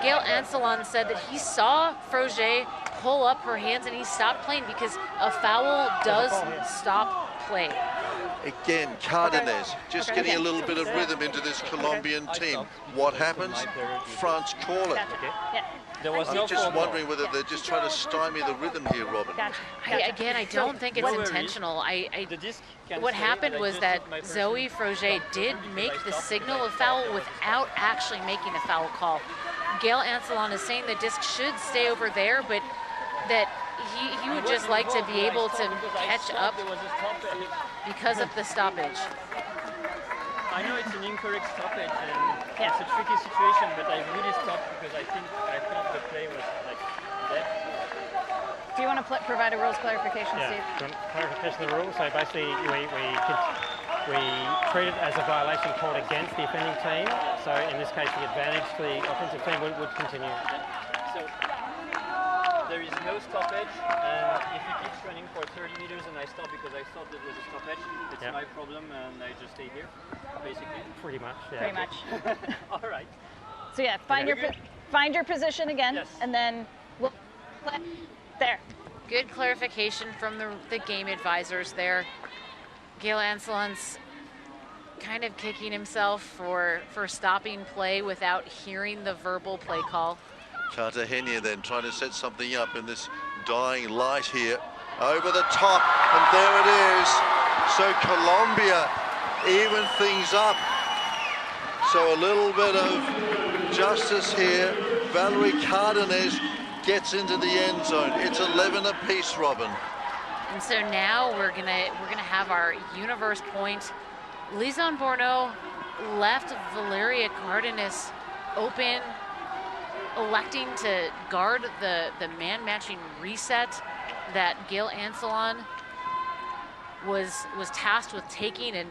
Gail Ancelon said that he saw Froger pull up her hands and he stopped playing because a foul does stop play. Again, Cardenas just getting a little bit of rhythm into this Colombian team. What happens? France call it. I'm just wondering whether they're just trying to stymie the rhythm here, Robin. I don't think it's intentional. What happened was that Zoe Froger did make the signal of foul without actually making a foul call. Gail Ancelon is saying the disc should stay over there, but that he would just like to be able to catch up because of the stoppage. I know it's an incorrect stoppage and it's a tricky situation, but I really stopped because I thought the play was like dead. Do you want to provide a rules clarification, Steve? Clarification of the rules. So basically, we treat it as a violation called against the offending team. So in this case, the advantage to the offensive team would continue. So there is no stoppage, and if he keeps running for 30 meters and I stop because I thought there was a stoppage, it's my problem and I just stay here, basically. Pretty much, yeah. Pretty much. All right. So yeah, find your position again, and then we'll play there. Good clarification from the game advisors there. Gail Ancelon's kind of kicking himself for stopping play without hearing the verbal play call. Cartagena then trying to set something up in this dying light here. Over the top, and there it is. So Colombia even things up. So a little bit of justice here. Valerie Cardenas gets into the end zone. It's 11 apiece, Robin. And so now we're gonna have our universe point. Lisanne Bourneau left Valeria Cardenas open, electing to guard the man-matching reset that Gail Ancelon was tasked with taking, and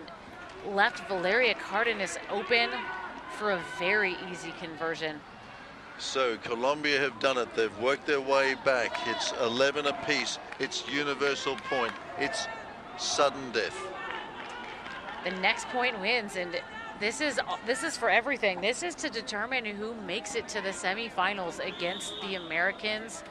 left Valeria Cardenas open for a very easy conversion. So Colombia have done it. They've worked their way back. It's 11 apiece. It's universal point. It's sudden death. The next point wins, and this is for everything. This is to determine who makes it to the semifinals against the Americans.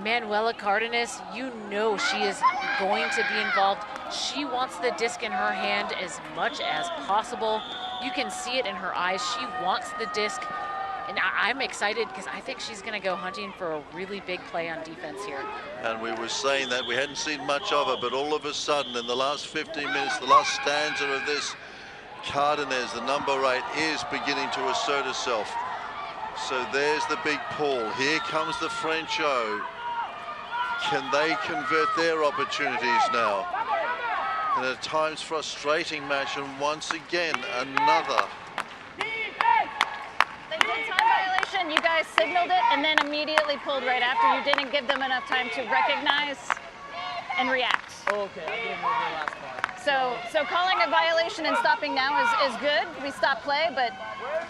Manuela Cardenas, you know she is going to be involved. She wants the disc in her hand as much as possible. You can see it in her eyes. She wants the disc. And I'm excited because I think she's going to go hunting for a really big play on defense here. And we were saying that we hadn't seen much of her, but all of a sudden in the last 15 minutes, the last stanza of this, Cardenas, the number 8, is beginning to assert herself. So there's the big pull. Here comes the French-O. Can they convert their opportunities now? And at times frustrating match, and once again another. They did time violation. You guys signaled it and then immediately pulled right after. You didn't give them enough time to recognize and react. Oh, okay, I didn't know the last part. So calling a violation and stopping now is good. We stop play, but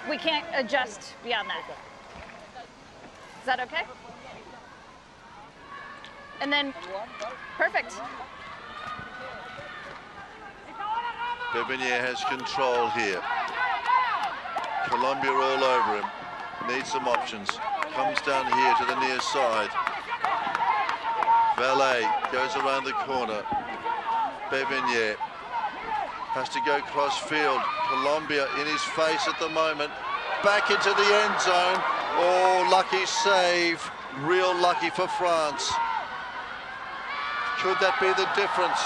we can't adjust beyond that. Is that okay? And then, perfect. Bevignier has control here. Colombia all over him. Needs some options. Comes down here to the near side. Valet goes around the corner. Bevignier has to go cross field. Colombia in his face at the moment. Back into the end zone. Oh, lucky save. Real lucky for France. Could that be the difference?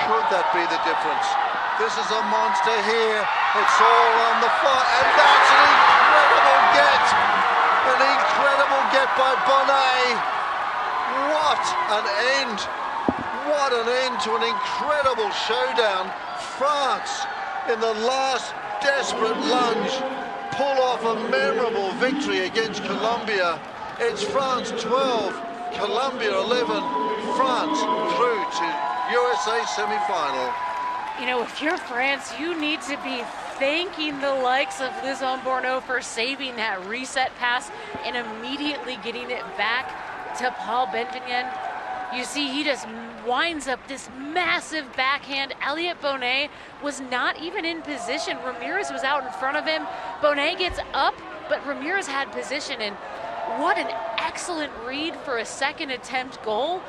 Could that be the difference? This is a monster here. It's all on the fly, and that's an incredible get. An incredible get by Bonnet. What an end. What an end to an incredible showdown. France, in the last desperate lunge, pull off a memorable victory against Colombia. It's France 12, Colombia 11. France through to USA semi-final. You know, if you're France, you need to be thanking the likes of Lizon Bourneau for saving that reset pass and immediately getting it back to Paul Benvignen. You see, he just winds up this massive backhand. Elliot Bonnet was not even in position. Ramirez was out in front of him. Bonnet gets up, but Ramirez had position, and what an excellent read for a second attempt goal.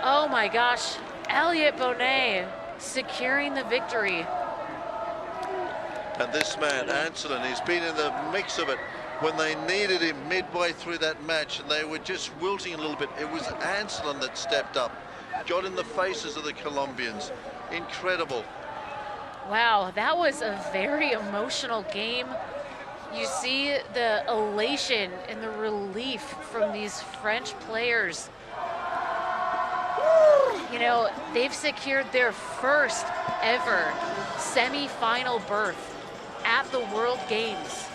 Oh my gosh, Elliot Bonnet securing the victory. And this man, Anselin, he's been in the mix of it when they needed him midway through that match and they were just wilting a little bit. It was Anselin that stepped up, got in the faces of the Colombians. Incredible. Wow, that was a very emotional game. You see the elation and the relief from these French players. You know, they've secured their first ever semi-final berth at the World Games.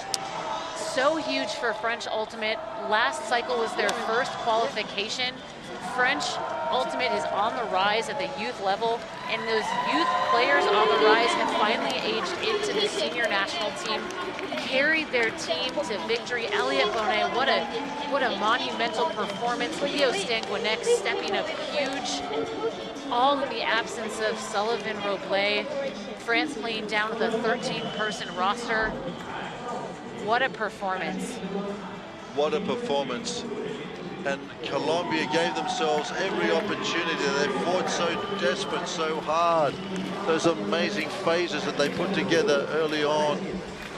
So huge for French Ultimate. Last cycle was their first qualification. French Ultimate is on the rise at the youth level, and those youth players on the rise have finally aged into the senior national team, carried their team to victory. Elliot Bonnet, what a monumental performance. Leo Stanguinex stepping up huge, all in the absence of Sullivan Roblet. France playing down with a 13-person roster. What a performance. What a performance. And Colombia gave themselves every opportunity. They fought so desperate, so hard. Those amazing phases that they put together early on.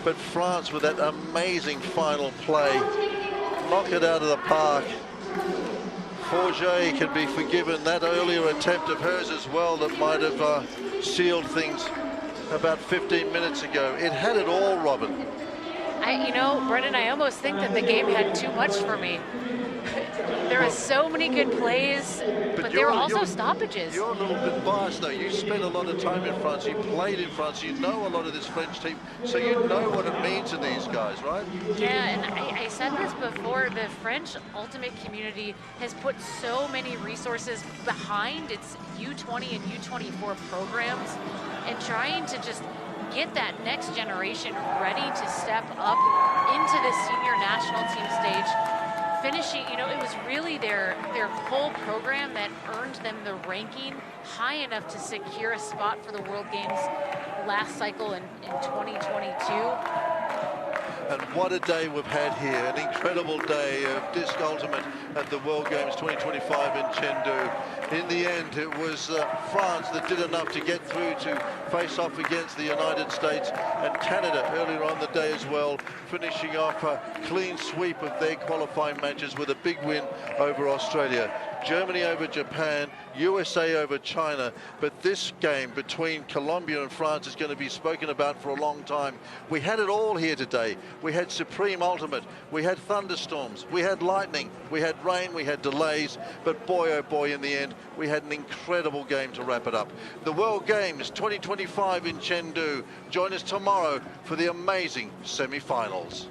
But France, with that amazing final play, knock it out of the park. Forget can be forgiven. That earlier attempt of hers as well that might have sealed things about 15 minutes ago. It had it all, Robin. You know, Brendan, I almost think that the game had too much for me. There are so many good plays, but there were also stoppages. You're a little bit biased, though. You spent a lot of time in France. You played in France. You know a lot of this French team, so you know what it means to these guys, right? Yeah, and I said this before. The French Ultimate community has put so many resources behind its U20 and U24 programs and trying to just get that next generation ready to step up into the senior national team stage. Finishing, you know, it was really their whole program that earned them the ranking high enough to secure a spot for the World Games last cycle in 2022. And what a day we've had here. An incredible day of Disc Ultimate at the World Games 2025 in Chengdu. In the end, it was France that did enough to get through to face off against the United States and Canada earlier on the day as well, finishing off a clean sweep of their qualifying matches with a big win over Australia. Germany over Japan, USA over China, but this game between Colombia and France is going to be spoken about for a long time. We had it all here today. We had Supreme Ultimate, we had thunderstorms, we had lightning, we had rain, we had delays, but boy oh boy, in the end we had an incredible game to wrap it up. The World Games 2025 in Chengdu. Join us tomorrow for the amazing semi-finals.